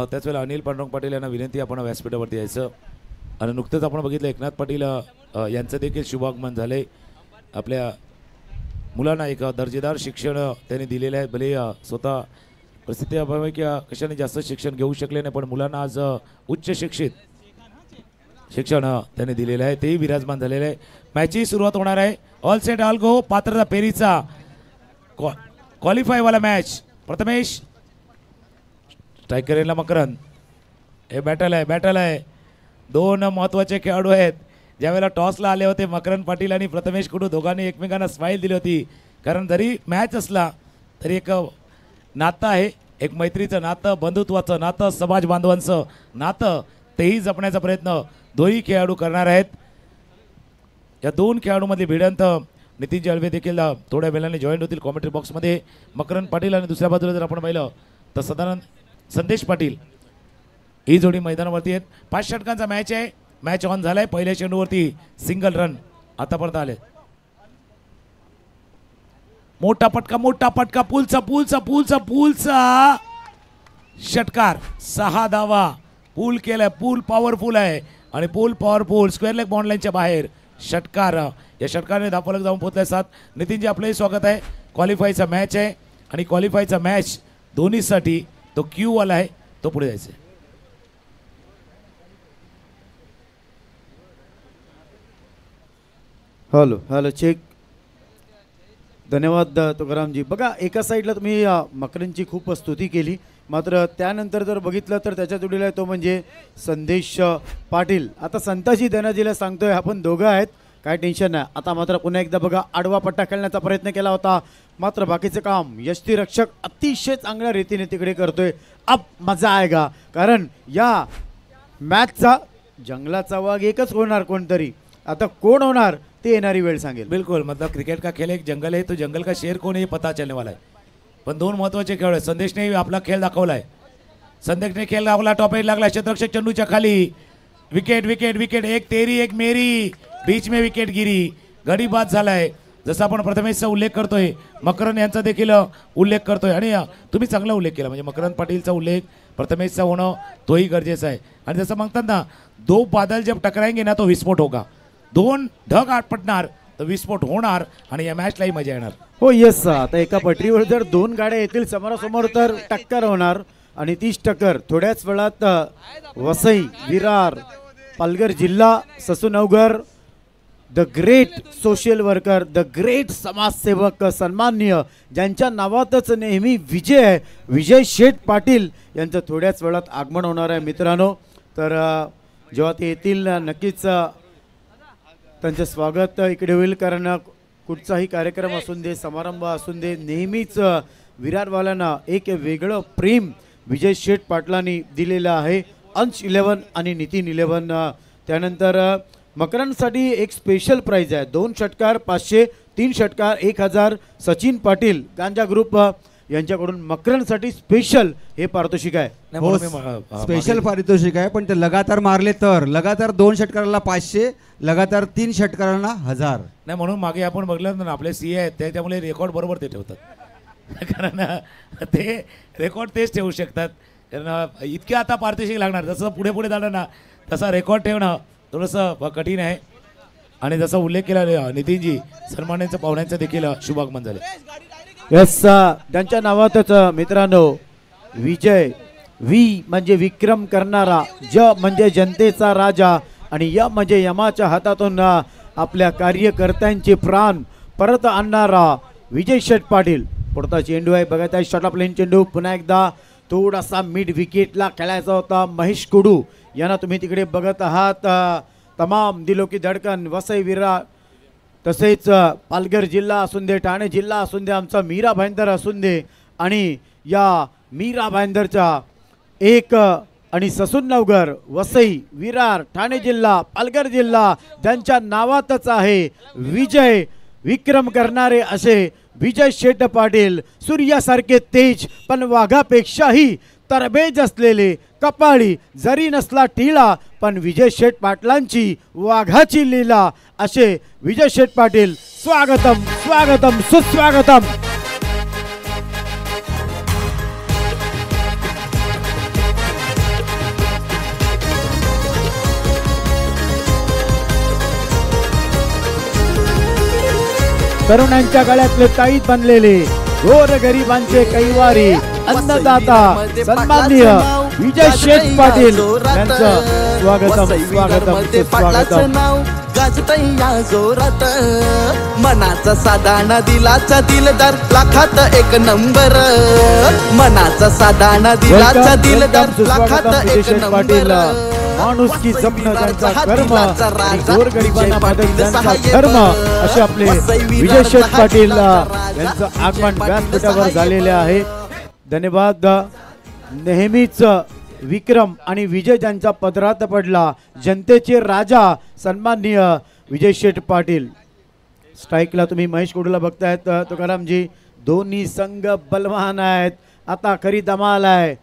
त्याच वेळेला अनिल पांडुरंग पाटील यांना विनंती आपण व्यासपीठावरती यायचं. आणि नुकतंच आपण बघितलं एकनाथ पाटील यांचं देखील शुभागमन झाले. आपल्या मुलांना एक दर्जेदार शिक्षण त्यांनी दिलेलं आहे. भले स्वतः परिस्थिती अभावी किंवा कशाने जास्त शिक्षण घेऊ शकले नाही, पण मुलांना आज उच्च शिक्षित शिक्षण त्यांनी दिलेलं आहे, तेही विराजमान झालेलं आहे. मॅचची सुरुवात होणार आहे. All set all go. पात्रता फेरीचा क्वालिफाय वाला मॅच. प्रथमेश स्ट्रायकर मकरंद. हे बॅटल आहे. दोन महत्त्वाचे खेळाडू आहेत. ज्यावेळेला टॉसला आले होते मकरंद पाटील आणि प्रथमेश कुडू दोघांनी एकमेकांना स्माईल दिली होती. कारण जरी मॅच असला तरी एक नातं आहे, एक मैत्रीचं नातं, बंधुत्वाचं नातं, समाज बांधवांचं नातं, तेही जपण्याचा प्रयत्न दोन्ही खेळाडू करणार आहेत. या दोन खेळाडूंमधली भिडंत नितीन जळवे देखील थोड्या वेळाने जॉईन होतील कॉमेंट्री बॉक्समध्ये. मकरंद पाटील आणि दुसऱ्या बाजूला जर आपण पाहिलं तर सदानंद संदेश पाटील ही जोडी मैदानावरती आहेत. 5 षटकांचा मॅच आहे. मॅच ऑन झालाय. पहिल्या चेंडूवरती सिंगल रन आतापर्यंत आले. मोठा पटका पूलचा षटकार. 6 धावा. पूल केलाय. पूल पॉवरफुल आहे आणि पूल पॉवरफुल. स्क्वेअर लेग बॉन्ड लाईनच्या बाहेर षटकार. या षटकाराने धावफलक जाऊन पोहोचलाय 7. नितीनजी आपलंही स्वागत आहे. क्वालिफायचा मॅच आहे आणि क्वालिफायचा मॅच दोन्हीसाठी तो क्यू वाला आहे, तो पुढे जायचा आहे. Hello check. धन्यवाद तुकारामजी. बघा, एका साईडला तुम्ही मकरंदची खूप स्तुती केली, मात्र त्यानंतर जर बघितलं तर त्याच्या जोडीला तो म्हणजे संदेश पाटील. आता संताजी धनाजीला सांगतोय आपण दोघं आहेत, काय टेन्शन नाही. आता मात्र पुन्हा एकदा बघा, आडवा पट्टा खेळण्याचा प्रयत्न केला होता, मात्र बाकीचं काम यष्टीरक्षक अतिशय चांगल्या रीतीने तिकडे करतोय. अब मजा आएगा, कारण या मॅचचा जंगलाचा वाघ एकच होणार कोणतरी. आता कोण होणार ते येणारी वेळ सांगेल. बिल्कुल, मतलब क्रिकेट का खेल एक जंगल है, तो जंगल का शेर कौन है ये पता चलने वाला है. पण दोन महत्त्वाचे खेळ आहेत. संदेशने आपला खेळ दाखवलाय. संदेशने खेळ दाखवला. टॉप एज लागला. क्षेत्ररक्षक चेंडूच्या खाली. विकेट. एक तेरी एक मेरी. बीच में विकेट गिरी. गडी बाद झालाय. जसं आपण प्रथमेशचा उल्लेख करतोय, मकरंद यांचा देखील उल्लेख करतोय. आणि तुम्ही चांगला उल्लेख केला. म्हणजे मकरंद पाटीलचा उल्लेख प्रथमेशचा होणं तोही गरजेचं आहे. आणि जसं म्हणतात ना, 2 बादल जब टकराएंगे ना तो विस्फोट होगा. 2 ढग आपटणार तर विस्फोट होणार आणि या मॅचलाही मजा येणार. हो येस. आता एका पटरीवर जर 2 गाड्या येतील समोरासमोर तर टक्कर होणार. आणि 30 टक्कर थोड्याच वेळात वसई, विरार, पालघर जिल्हा, Sasunavghar, the great social worker, the great समाजसेवक, सन्माननीय, ज्यांच्या नावातच नेहमी विजय आहे, विजय शेठ पाटील यांचं थोड्याच वेळात आगमन होणार आहे मित्रांनो. तर जेव्हा ते येतील नक्कीच त्यांचं स्वागत इकडे होईल. कारण कुठचाही कार्यक्रम असून दे, समारंभ असून दे, नेहमीच विरारवाल्यांना एक वेगळं प्रेम विजय शेठ पाटलांनी दिलेलं आहे. अंश 11 आणि नितीन 11. त्यानंतर मकरंदसाठी एक स्पेशल प्राइज आहे. 2 षटकार 500, 3 षटकार 1000. सचिन पाटील गांजा ग्रुप यांच्याकडून मकरंदसाठी स्पेशल हे पारितोषिक आहे. स्पेशल पारितोषिक आहे, पण ते लगातार मारले तर लगातार 2 षटकाराला 500, लगातार 3 षटकारांना 1000. नाही, म्हणून मागे आपण बघलं ना, आपले सीए आहेत त्याच्यामुळे रेकॉर्ड बरोबर ते ठेवतात. कारण ते रेकॉर्ड तेच ठेवू शकतात. कारण इतके आता पारितोषिक लागणार. जसं पुढे जाणार ना, तसा रेकॉर्ड ठेवणं थोडंसं कठीण आहे. आणि जसा उल्लेख केला नितीनजी, सन्मान्यांच्या पाहुण्यांचं देखील शुभागमन झाले. यस, त्यांच्या नावातच मित्रांनो विजय. वी म्हणजे विक्रम करणारा, ज म्हणजे जनतेचा राजा आणि य म्हणजे यमाच्या हातातून आपल्या कार्यकर्त्यांचे प्राण परत आणणारा विजय शेठ पाटील. पुढचा चेंडू आहे बघा, त्या शॉर्ट ऑफ लाईन चेंडू. पुन्हा एकदा थोडासा मिड विकेटला खेळायचा होता. महेश कुडू यांना तुम्ही तिकडे बघत आहात. तमाम दिलो की धडकन, वसई, विरार, तसेच पालघर जिल्हा असून दे, ठाणे जिल्हा असून दे, आमचा मीरा भाईंदर असून दे, आणि या मीरा भाईंदरच्या एक आणि ससूननवघर, वसई, विरार, ठाणे जिल्हा, पालघर जिल्हा ज्यांच्या नावातच आहे विजय, विक्रम करणारे असे विजय शेठ पाटील. सूर्यासारखे तेज पण वाघापेक्षाही तरबेज असलेले, कपाळी जरी नसला टिळा पण विजय शेठ पाटलांची वाघाची लीला असे विजय शेठ पाटील. स्वागतम स्वागतम सुस्वागतम. तरुणांच्या गळ्यातले ताईत बनलेले गोर गरिबांचे कैवारी अन्नदाता सन्माननीय विजय शेठ पाटील यांचं स्वागतम गाजतया जोरात मनाचा साधा दिलाचा दिलदार लाखात एक नंबर मनाचा साधा दिलाचा दिलदार लाखात एक नंबर माणुसकी जपणं त्यांचा कर्म आणि गोरगरिबांना मदत त्यांचा धर्म असे आपले विजय शेठ पाटील यांचं आगमन व्यासपीठावर झालेले आहे. धन्यवाद. नेहमीच विक्रम आणि विजय ज्यांच्या पदरात पडला जनतेचे राजा सन्माननीय विजय शेठ पाटील. स्ट्राईकला तुम्ही महेश कोडूला बघतायत तुकारामजी. दोन्ही संघ बलवान आहेत. आता खरी धमाल आहे.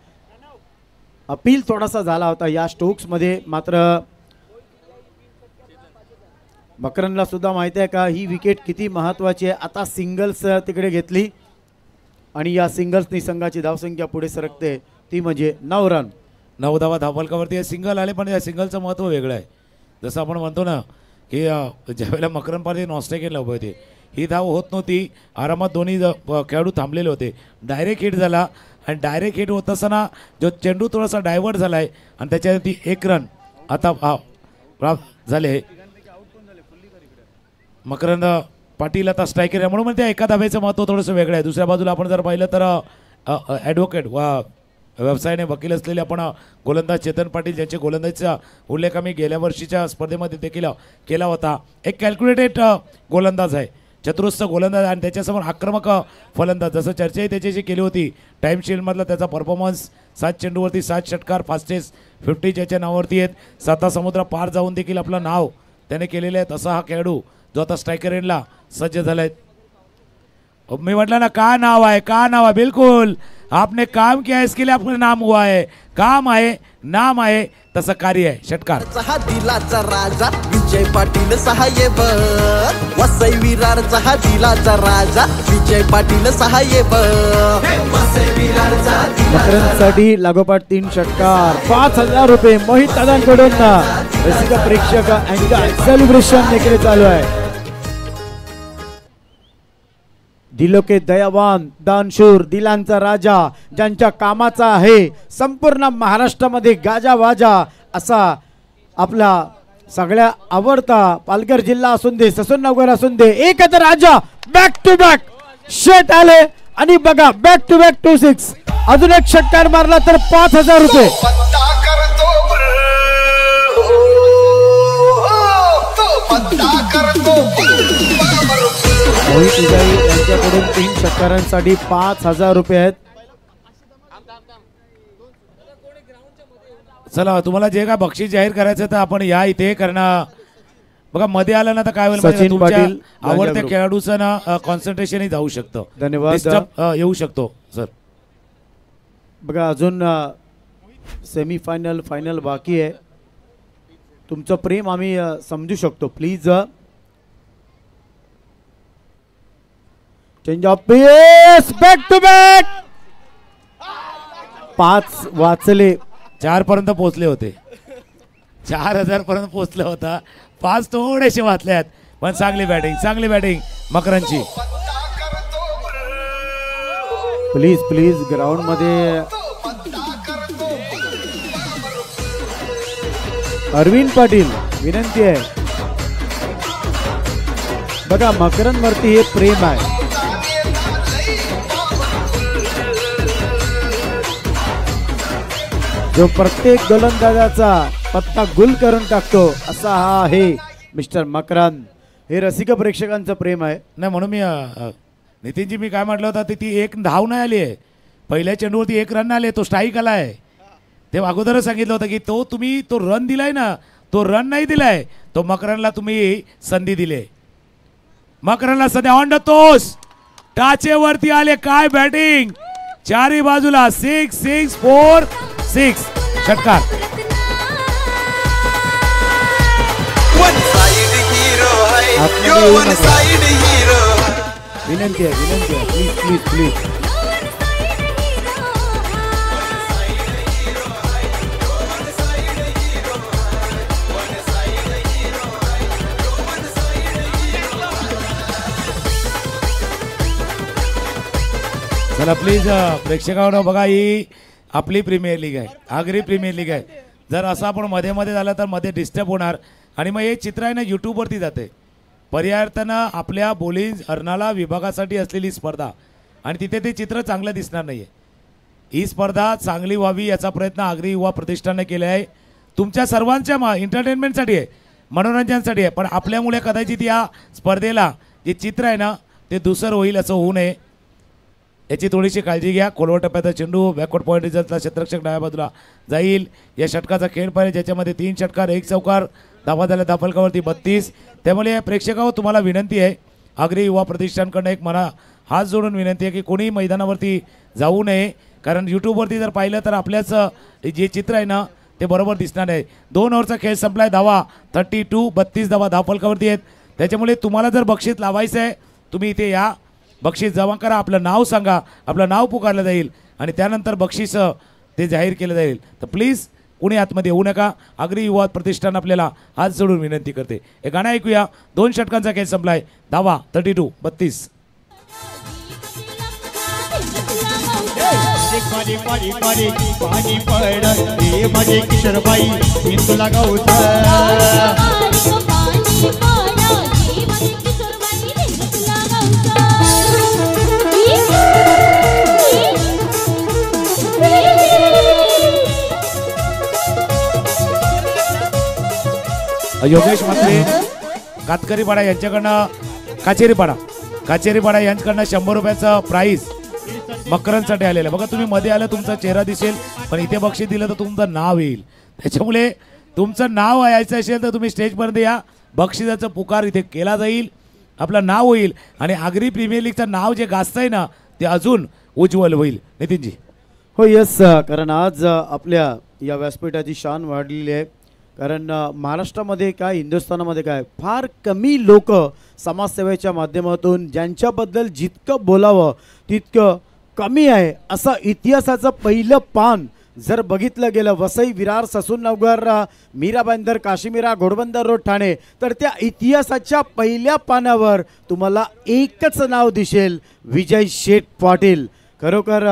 अपील थोडासा झाला होता या स्ट्रोक्स मध्ये मात्र मकरनला सुद्धा माहिती आहे का ही विकेट किती महत्वाची आहे. आता सिंगल्स तिकडे घेतली आणि या सिंगल्सनी संघाची धावसंख्या पुढे सरकते ती म्हणजे 9 रन. 9 धावा धावफलकावरती सिंगल आले पण या सिंगलचं महत्त्व वेगळं आहे. जसं आपण म्हणतो ना की ज्यावेळेला मकरन पाटील ऑस्ट्रेलियनला उभे होते ही धाव होत नव्हती. आरामात दोन्ही खेळाडू थांबलेले होते. डायरेक्ट हिट झाला आणि डायरेक्ट हिट होत असताना जो चेंडू थोडासा डायव्हर्ट झाला आहे आणि त्याच्यावरती 1 रन आता प्राप्त झाले. मकरन पाटील आता स्ट्रायकर आहे म्हणून त्या एका धाब्याचं महत्त्व थोडंसं वेगळं आहे. दुसऱ्या बाजूला आपण जर पाहिलं तर ॲडव्होकेट व्यवसायाने वकील असलेले आपण गोलंदाज चेतन पाटील ज्यांचे गोलंदाजीचा उल्लेख आम्ही गेल्या वर्षीच्या स्पर्धेमध्ये देखील केला होता. एक कॅल्क्युलेटेड गोलंदाज आहे, चतुरस्र गोलंदाज आणि त्याच्यासमोर आक्रमक फलंदाज. जसं चर्चाही त्याच्याशी केली होती टाईम शील्डमधला त्याचा परफॉर्मन्स 7 चेंडूवरती 7 षटकार फास्टेस्ट 50 ज्याच्या नावावरती आहेत. 7 समुद्र पार जाऊन देखील आपलं नाव त्याने केलेलं आहे. तसा हा खेळाडू जो आता स्ट्रायकर एंडला सज्ज झाला आहे. मी म्हटलं ना का नाव आहे का नाव आहे. बिलकुल आपने काम किया है इसके लिए आपका नाम हुआ है. काम आहे नाम आहे तसं कार्य आहे. षटकार दिलाचा राजा विजय पाटील सहाय्य वसई विरारचा हा दिलाचा राजा विजय पाटील सहाय्य मकरनसाठी लागोपाठ 3 षटकार 5000 रुपये मोहित दादांकडून रसिक प्रेक्षक अँगल सेलिब्रेशन देखील चालू आहे. दिलो के दयावान दानशूर दिलांचा राजा ज्यांच्या कामाचा आहे संपूर्ण महाराष्ट्रामध्ये गाजावाजा असा आपला सगळ्या आवडता पालघर जिल्हा असून दे ससूननगर असून दे एकच राजा बॅक टू बॅक शेट आले आणि बघा बॅक टू बॅक 2-6 अजून एक षटकार मारला तर 5000 रुपये. मोहित उजाई यांच्याकडून 3 षटकारांसाठी 5000 रुपये आहेत. चला तुम्हाला जे काय बक्षीस जाहीर करायचं तर आपण या इथे करणार. बघा मध्ये आलं ना तर काय होईल सचिन पाटील आवडत्या खेळाडूचं ना कॉन्सन्ट्रेशनही जाऊ शकतं. धन्यवाद. येऊ शकतो सर. बघा अजून सेमीफायनल फायनल बाकी आहे. तुमचं प्रेम आम्ही समजू शकतो. Please change of pace back to back 5 वाचले. 4 पर्यंत पोहोचले होते. 4000 पर्यंत पोहोचले होता. 5 थोडेसे वाचले आहेत पण चांगली बॅटिंग मकरांची. प्लीज ग्राउंड मध्ये अरविंद पाटील विनंती आहे. बघा मकरांवरती हे प्रेम आहे. जो प्रत्येक गोलंदाजाचा पत्ता गुल करून टाकतो असा हा आहे मिस्टर मकरन. हे रसिक प्रेक्षकांचं प्रेम आहे. नाही म्हणून मी नितीनजी मी काय म्हटलं होतं ती 1 धाव नाही आली आहे. पहिल्या चेंडूवरती 1 रन आले. तो स्ट्राईक आला आहे. ते अगोदरच सांगितलं होतं की तुम्ही तो रन दिलाय ना तो रन नाही दिलाय तो मकरनला तुम्ही संधी दिली. मकरनला सध्या ऑन द टोस टाचेवरती आले. काय बॅटिंग चारी बाजूला 6-6-4-6 षटकार. विनंती आहे प्लीज. चला प्लीज प्रेक्षकांनो बघा, ही आपली प्रीमियर लीग आहे, आगरी प्रीमियर लीग आहे. जर असं आपण मध्ये मध्ये झालं तर मध्ये डिस्टर्ब होणार आणि मग हे चित्र आहे ना यूट्यूबवरती जाते. पर्यायार्थानं आपल्या बोलीज अर्नाला विभागासाठी असलेली स्पर्धा आणि तिथे ते चित्र चांगलं दिसणार नाही आहे. ही स्पर्धा चांगली व्हावी याचा प्रयत्न आगरी युवा प्रतिष्ठानं केला आहे. तुमच्या सर्वांच्या एंटरटेनमेंटसाठी आहे, मनोरंजनासाठी आहे. पण आपल्यामुळे कदाचित या स्पर्धेला जे चित्र आहे ना ते दुसरं होईल असं होऊ नये, याची थोडीशी काळजी घ्या. खोलवर टप्प्याचा चेंडू बॅकवर्ड पॉईंट रिझल्टला क्षेत्ररक्षक डाव्या बाजूला जाईल. या षटकाचा खेळ पाहिजे ज्याच्यामध्ये 3 षटकार 1 चौकार, धावा झाल्या दाफलकावरती 32. त्यामुळे प्रेक्षकांवर तुम्हाला विनंती आहे, आगरी युवा प्रतिष्ठानकडनं एक मला हात जोडून विनंती आहे की कोणी मैदानावरती जाऊ नये, कारण यूट्यूबवरती जर पाहिलं तर आपल्याच जे चित्र आहे ना ते बरोबर दिसणार आहे. 2 ओव्हरचा खेळ संपलाय, धावा 32, 32 धावा धावफलकावरती आहेत. त्याच्यामुळे तुम्हाला जर बक्षीस लावायचं आहे तुम्ही इथे या, बक्षीस जमा करा, आपलं नाव सांगा, आपलं नाव पुकारलं जाईल आणि त्यानंतर बक्षीस ते जाहीर केलं जाईल. तर प्लीज कुणी आतमध्ये येऊ नका. आगरी युवा प्रतिष्ठान आपल्याला हात जोडून विनंती करते. हे गाणं ऐकूया. 2 षटकांचा खेळ संपलाय, धावा 32, 32. पाणी पाणी पाणी पाणी पड हे माझे किशोरबाई मी तुला गावता. योगेश मंत्री कातकरीपाडा यांच्याकडनं काचेरीपाडा यांच्याकडनं 100 रुपयाचं प्राईज मकरांसाठी आलेलं. बघा तुम्ही मध्ये आलं तुमचा चेहरा दिसेल, पण इथे बक्षीस दिलं तर तुमचं नाव येईल. त्याच्यामुळे तुमचं नाव यायचं असेल तर तुम्ही स्टेजपर्यंत या, बक्षिसाचं पुकार इथे केला जाईल, आपलं नाव होईल आणि आगरी प्रीमियर लीगचं नाव जे गाजतंय ना ते अजून उज्ज्वल होईल. नितीनजी. हो यस, कारण आज आपल्या या व्यासपीठाची शान वाढलेली आहे. कारण महाराष्ट्रामध्ये काय हिंदुस्थानामध्ये काय फार कमी लोक समाजसेवेच्या माध्यमातून ज्यांच्याबद्दल जितकं बोलावं तितकं कमी आहे. असं इतिहासाचं पहिलं पान जर बघितलं गेलं, वसई, विरार, ससून नवघर, मीरा भाईंदर, काशीमीरा, घोडबंदर रोड, ठाणे, तर त्या इतिहासाच्या पहिल्या पानावर तुम्हाला एकच नाव दिसेल, विजय शेठ पाटील. खरोखर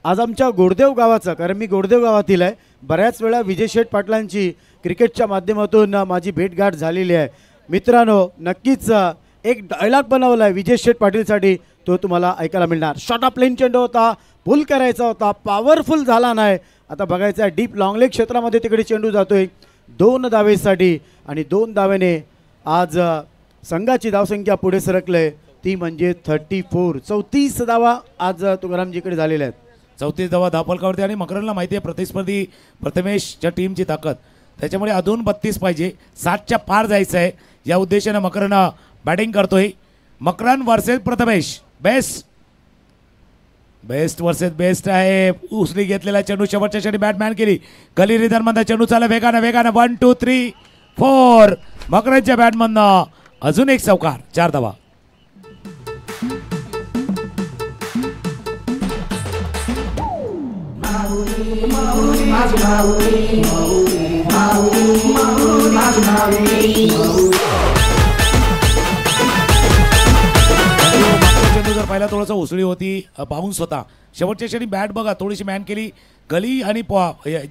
आज आमच्या गोडदेव गावाचं, कारण मी गोडदेव गावातील आहे, बऱ्याच वेळा विजय शेठ पाटलांची क्रिकेटच्या माध्यमातून माझी भेटगाठ झालेली आहे. मित्रांनो नक्कीच एक डायलॉग बनवला आहे विजय शेठ पाटीलसाठी, तो तुम्हाला ऐकायला मिळणार. शॉर्ट ऑफ प्लेन चेंडू होता, पुल करायचा होता, पॉवरफुल झाला नाही. आता बघायचं आहे डीप लॉंग लेग क्षेत्रामध्ये तिकडे चेंडू जातोय 2 धावेसाठी आणि 2 धावेने आज संघाची धावसंख्या पुढे सरकले, ती म्हणजे 34. 34 धावा आज तुकारामजीकडे झालेल्या आहेत. 34 धावा धावफलकावरती आणि मकरनला माहिती आहे प्रतिस्पर्धी प्रथमेशच्या टीमची ताकद, त्याच्यामुळे अजून 32 पाहिजे, 60च्या पार जायचं आहे. या उद्देशानं मकरन बॅटिंग करतोय. Makarand versus Prathamesh, best versus best आहे. उसरी घेतलेला चेंडू शेवटच्या क्षणी बॅटमॅन केली, गली रिदरमधला चेंडू चालला वेगानं 1 2 3 4. मकरनच्या बॅटमधनं अजून एक चौकार, 4 धावा. चेंडू जर पाहिला थोडंसं उसळी होती, बाउन्स होता. शेवटच्या क्षणी बॅट बघा थोडीशी मॅन केली, गली आणि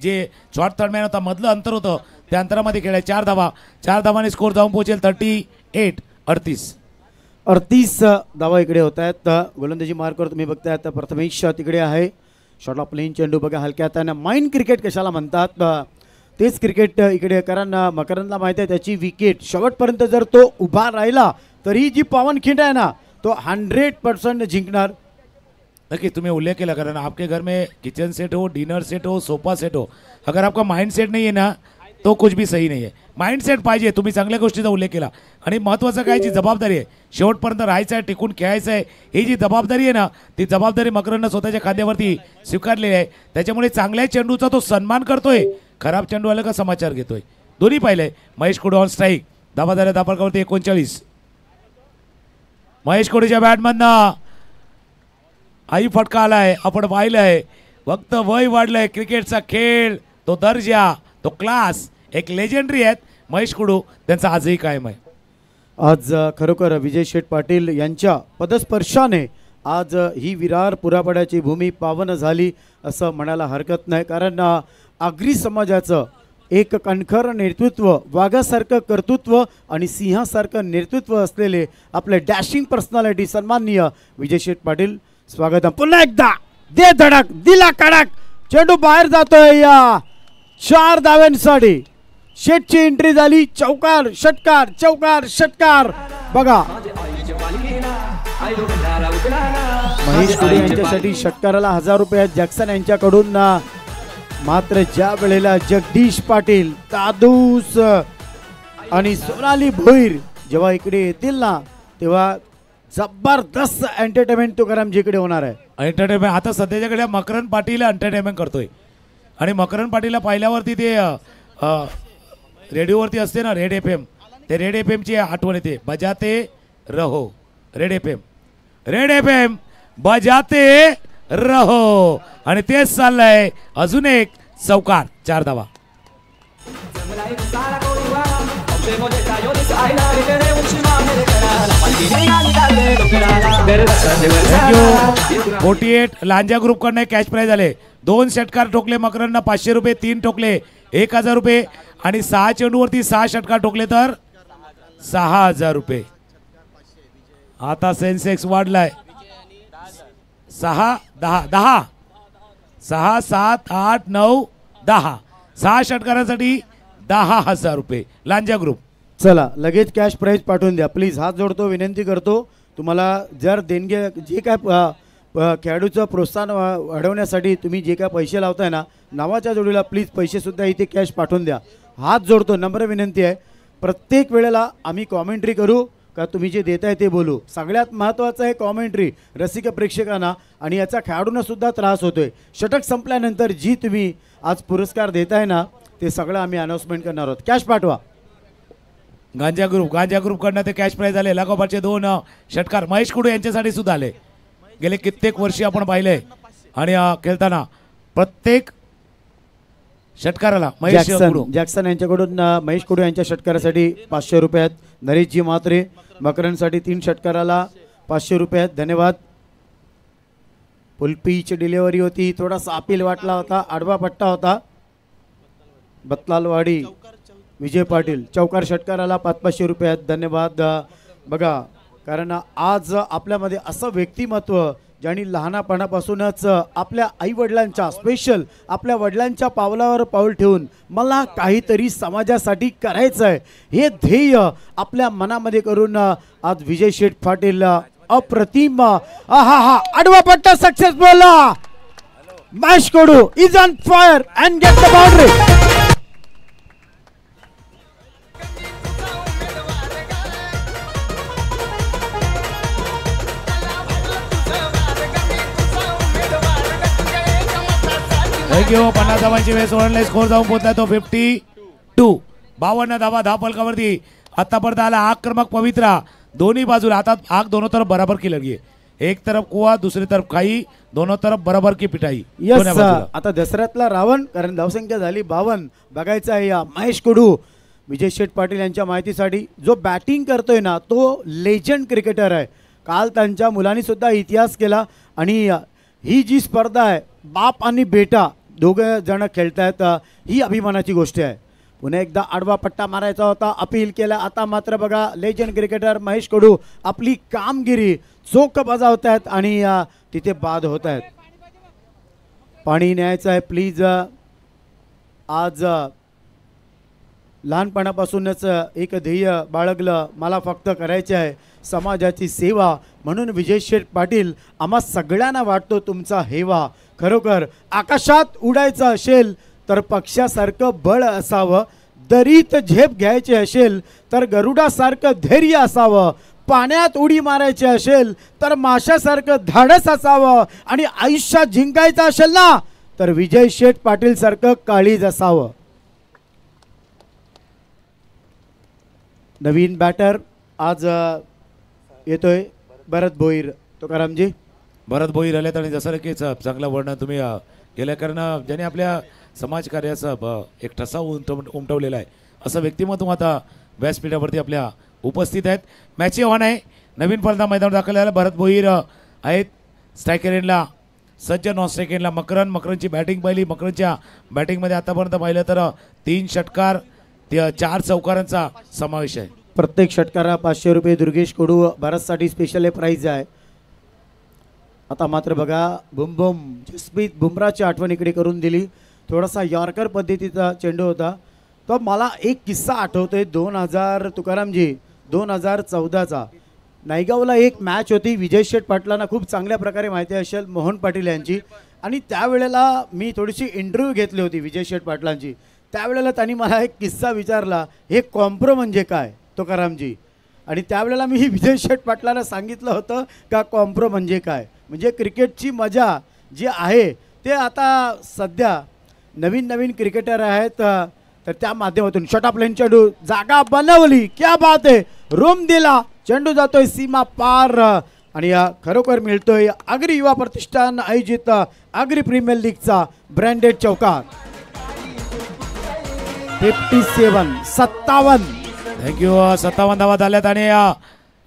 जे शॉर्ट थर्ड मॅन होता मधलं अंतर होतं त्या अंतरामध्ये खेळाय. 4 धावा, 4 धावाने स्कोर जाऊन पोहोचेल 38, 38 धावा इकडे होत आहेत. गोलंदाजी मार्कवर तुम्ही बघताय आता प्रथमेश तिकडे आहे. शॉर्ट ऑफ प्लेन चेंडू बघा हलक्या हाताने. माइंड क्रिकेट कशाला म्हणतात तेच क्रिकेट इकडे, कारण मकरनला माहिती आहे त्याची विकेट शेवटपर्यंत जर तो उभा राहिला तरी जी पावनखिंड आहे ना तो 100% जिंकणार. नक्की तुम्ही उल्लेख केला, कारण आपके घर में किचन सेट हो, डिनर सेट हो, सोफा सेट हो, अगर आपका माइंड सेट नहीं है ना तो कुछ भी सही नाही आहे. माइंड सेट पाहिजे. तुम्ही चांगल्या गोष्टीचा उल्लेख केला आणि महत्त्वाचं काय जी जबाबदारी आहे, शेवटपर्यंत राहायचं आहे, टिकून खेळायचं आहे, ही जी जबाबदारी आहे ना ती जबाबदारी मकरननं स्वतःच्या खांद्यावरती स्वीकारलेली आहे. त्याच्यामुळे चांगल्या चेंडूचा तो सन्मान करतोय, खराब चेंडू आला का समाचार घेतोय. दोन्ही पाहिलंय. महेश कोडे ऑन स्ट्राईक, धावा झाल्या धापावरती 39. महेश कोडेच्या बॅटमधनं आई फटका आलाय, आपण पाहिलंय. फक्त वय वाढलंय, क्रिकेटचा खेळ, तो दर्जा, तो क्लास, एक लेजेंडरी आहेत महेश कुडू, त्यांचा आजही कायम आहे. आज खरोखर विजय शेठ पाटील यांच्या पदस्पर्शाने आज ही विरार पुरापड्याची भूमी पावन झाली असं म्हणायला हरकत नाही, कारण आगरी समाजाचं एक कणखर नेतृत्व, वाघासारखं कर्तृत्व आणि सिंहासारखं नेतृत्व असलेले आपले डॅशिंग पर्सनॅलिटी सन्माननीय विजय शेठ पाटील, स्वागत. पुन्हा एकदा दे धडक, दिला कडक, चेंडू बाहेर जातोय या 4 धाव्यांसाठी. शेठची एंट्री झाली. चौकार षटकार, चौकार षटकार. बघा महेश कुडे यांच्यासाठी षटकाराला 1000 रुपये जॅक्सन यांच्याकडून. मात्र ज्या वेळेला जगदीश पाटील, दादूस आणि सोनाली भोईर जेव्हा इकडे येतील ना, तेव्हा जबरदस्त एंटरटेनमेंट तुकारामजीकडे होणार आहे. एंटरटेनमेंट आता सध्याच्याकडे मकरन पाटील एंटरटेनमेंट करतोय आणि मकरन पाटीलला पाहिल्यावरती ते रेडिओवरती असते ना रेड FM, ते रेड FMची आठवण येते. बजाते रहो, रेड FM बजाते रहो. आणि तेच चाललंय. अजून एक चौकार, 4 धावा. थँक्यू. 48 लांजा ग्रुप कडनं कॅश प्राइज आले. 2 षटकार ठोकले मकरननं 500 रुपये, 3 ठोकले 1000 रुपये आणि 6 चेंडूवरती 6 षटकार ठोकले तर 6000 रुपये. आता सेन्सेक्स वाढलाय. 6 10 6 7 8 9 10 6 षटकारांसाठी 10,000 रुपये लांजा ग्रुप. चला लगेच कॅश प्राइज पाठवून द्या प्लीज. हात जोडतो, विनंती करतो तुम्हाला. जर देणगे जे काय खेळाडूचं प्रोत्साहन वाढवण्यासाठी तुम्ही जे काय पैसे लावताय ना, नावाच्या जोडीला प्लीज पैसे सुद्धा इथे कॅश पाठवून द्या. हात जोडतो, नम्र विनंती आहे. प्रत्येक वेळेला आम्ही कॉमेंट्री करू का तुम्ही जे देताय ते बोलू. सगळ्यात महत्त्वाचं आहे कॉमेंट्री रसिक प्रेक्षकांना, आणि याचा खेळाडूंना सुद्धा त्रास होतोय. षटक संपल्यानंतर जी तुम्ही आज पुरस्कार देताय ना, ते सगळं आम्ही अनाउन्समेंट करणार आहोत. कॅश पाठवा. गांजा ग्रुप कडनं ते कॅश प्राइज आले. लागोपाठचे 2 षटकार महेश कुडू यांच्यासाठी सुद्धा आले. गेले कित्येक वर्षी आपण पाहिले आणि खेळताना प्रत्येक षटकाराला महेश कुडू जॅक्सन यांच्याकडून महेश कुडू यांच्या षटकारासाठी 500 रुपये आहेत. नरेशजी म्हात्रे मकरनसाठी 3 षटकाराला 500 रुपये आहेत. धन्यवाद. पुलपीची डिलिव्हरी होती, थोडासा अपील वाटला होता, आडवा पट्टा होता. बतलालवाडी विजय पाटील चौकार षटकाराला 500 रुपये आहेत. धन्यवाद. बघा, कारण आज आपल्यामध्ये असं व्यक्तिमत्व ज्यांनी लहानपणापासूनच आपल्या आईवडिलांच्या स्पेशल आपल्या वडिलांच्या पावलावर पाऊल ठेवून मला काहीतरी समाजासाठी करायचं आहे हे ध्येय आपल्या मनामध्ये करून आज विजय शेठ पाटील अप्रतिम आडवा पट्टा successful. Mahesh Kudu is on fire and get the boundary. Thank you. 50 धावांची वेळ सोडले. स्कोर जाऊन पोहोचला तो 52. 52 धावा धापलकावरती. आतापर्यंत आला आक्रमक पवित्रा. दोन्ही बाजूला आता आग दोनों तरफ बराबर की लगी है. एक तरफ कुआ, दूसरी तरफ खाई, दोनों तरफ बराबर की पिटाई. यस. आता दसऱ्यातला रावण, कारण धावसंख्या झाली 52. बघायचं आहे या महेश कुडू विजय शेठ पाटील यांच्या माहितीसाठी. जो बॅटिंग करतोय ना तो लेजंड क्रिकेटर आहे. काल त्यांच्या मुलांनी सुद्धा इतिहास केला. आणि ही जी स्पर्धा आहे बाप आणि बेटा दोघे जण खेळतायत, ही अभिमानाची गोष्ट आहे. पुन्हा एकदा आडवा पट्टा मारायचा होता, अपील केला. आता मात्र बघा लेजंड क्रिकेटर महेश कुडू आपली कामगिरी चोख बजावत आहेत आणि तिथे बाद होत आहेत. पाणी न्यायचं आहे प्लीज. आज लहानपणापासूनच एक ध्येय बाळगलं, मला फक्त करायचे आहे समाजाची सेवा. म्हणून विजय शेठ पाटील आम्हा सगळ्यांना वाटतो तुमचा हेवा. खरोखर आकाशात उडायचं असेल तर पक्षासारखं बळ असावं, दरीत झेप घ्यायची असेल तर गरुडासारखं धैर्य असावं, पाण्यात उडी मारायची असेल तर माशासारखं धाडस असावं, आणि आयुष्यात जिंकायचं असेल ना तर विजय शेठ पाटील सारखं काळीज असावं. नवीन बॅटर आज येतोय भरत भोईर. तुकारामजी भरत भोईर आले. आणि जसं की चांगलं वर्णन तुम्ही केलं, कारण ज्याने आपल्या समाजकार्याचा एक ठसा उमटवलेला आहे असं व्यक्तिमत्व आता व्यासपीठावरती आपल्या उपस्थित आहेत. मॅच ऑन आहे. नवीन फलंदाज मैदानावर दाखल झाला भरत भोईर आहेत. स्ट्रायकर एंडला सज्ज, नॉन स्ट्रायकर एंडला मकरनची बॅटिंग पाहिली. मकरनच्या बॅटिंगमध्ये आतापर्यंत पाहिलं तर 3 षटकार 4 चौकारांचा समावेश आहे. प्रत्येक षटकारा 500 रुपये. दुर्गेश कडू भारतसाठी स्पेशल प्राइज आहे. आता मात्र बघा बुमबुम जसप्रीत बुमराची आठवण इकडे करून दिली. थोडासा यॉर्कर पद्धतीचा चेंडू होता तो. मला एक किस्सा आठवतोय 2014चा नायगावला एक मॅच होती. विजय शेठ पाटलांना खूप चांगल्या प्रकारे माहिती असेल, मोहन पाटील यांची. आणि त्यावेळेला मी थोडीशी इंटरव्ह्यू घेतली होती विजय शेठ पाटलांची. त्यावेळेला त्यांनी मला एक किस्सा विचारला, हे कॉम्प्रो म्हणजे काय तुकारामजी. आणि त्यावेळेला मी विजय शेठ पाटलांना सांगितलं होतं का कॉम्प्रो म्हणजे काय. म्हणजे क्रिकेटची मजा जी आहे ते आता सध्या नवीन क्रिकेटर आहेत तर त्या माध्यमातून शॉर्ट लेन चेंडू जागा बनवली. क्या बात आहे. रूम दिला, चेंडू जातोय सीमा पार. आणि खरोखर मिळतोय आगरी युवा प्रतिष्ठान आयोजित आगरी प्रीमियर लीगचा ब्रँडेड चौकार. 57. थँक्यू. 57 धावा झाल्यात आणि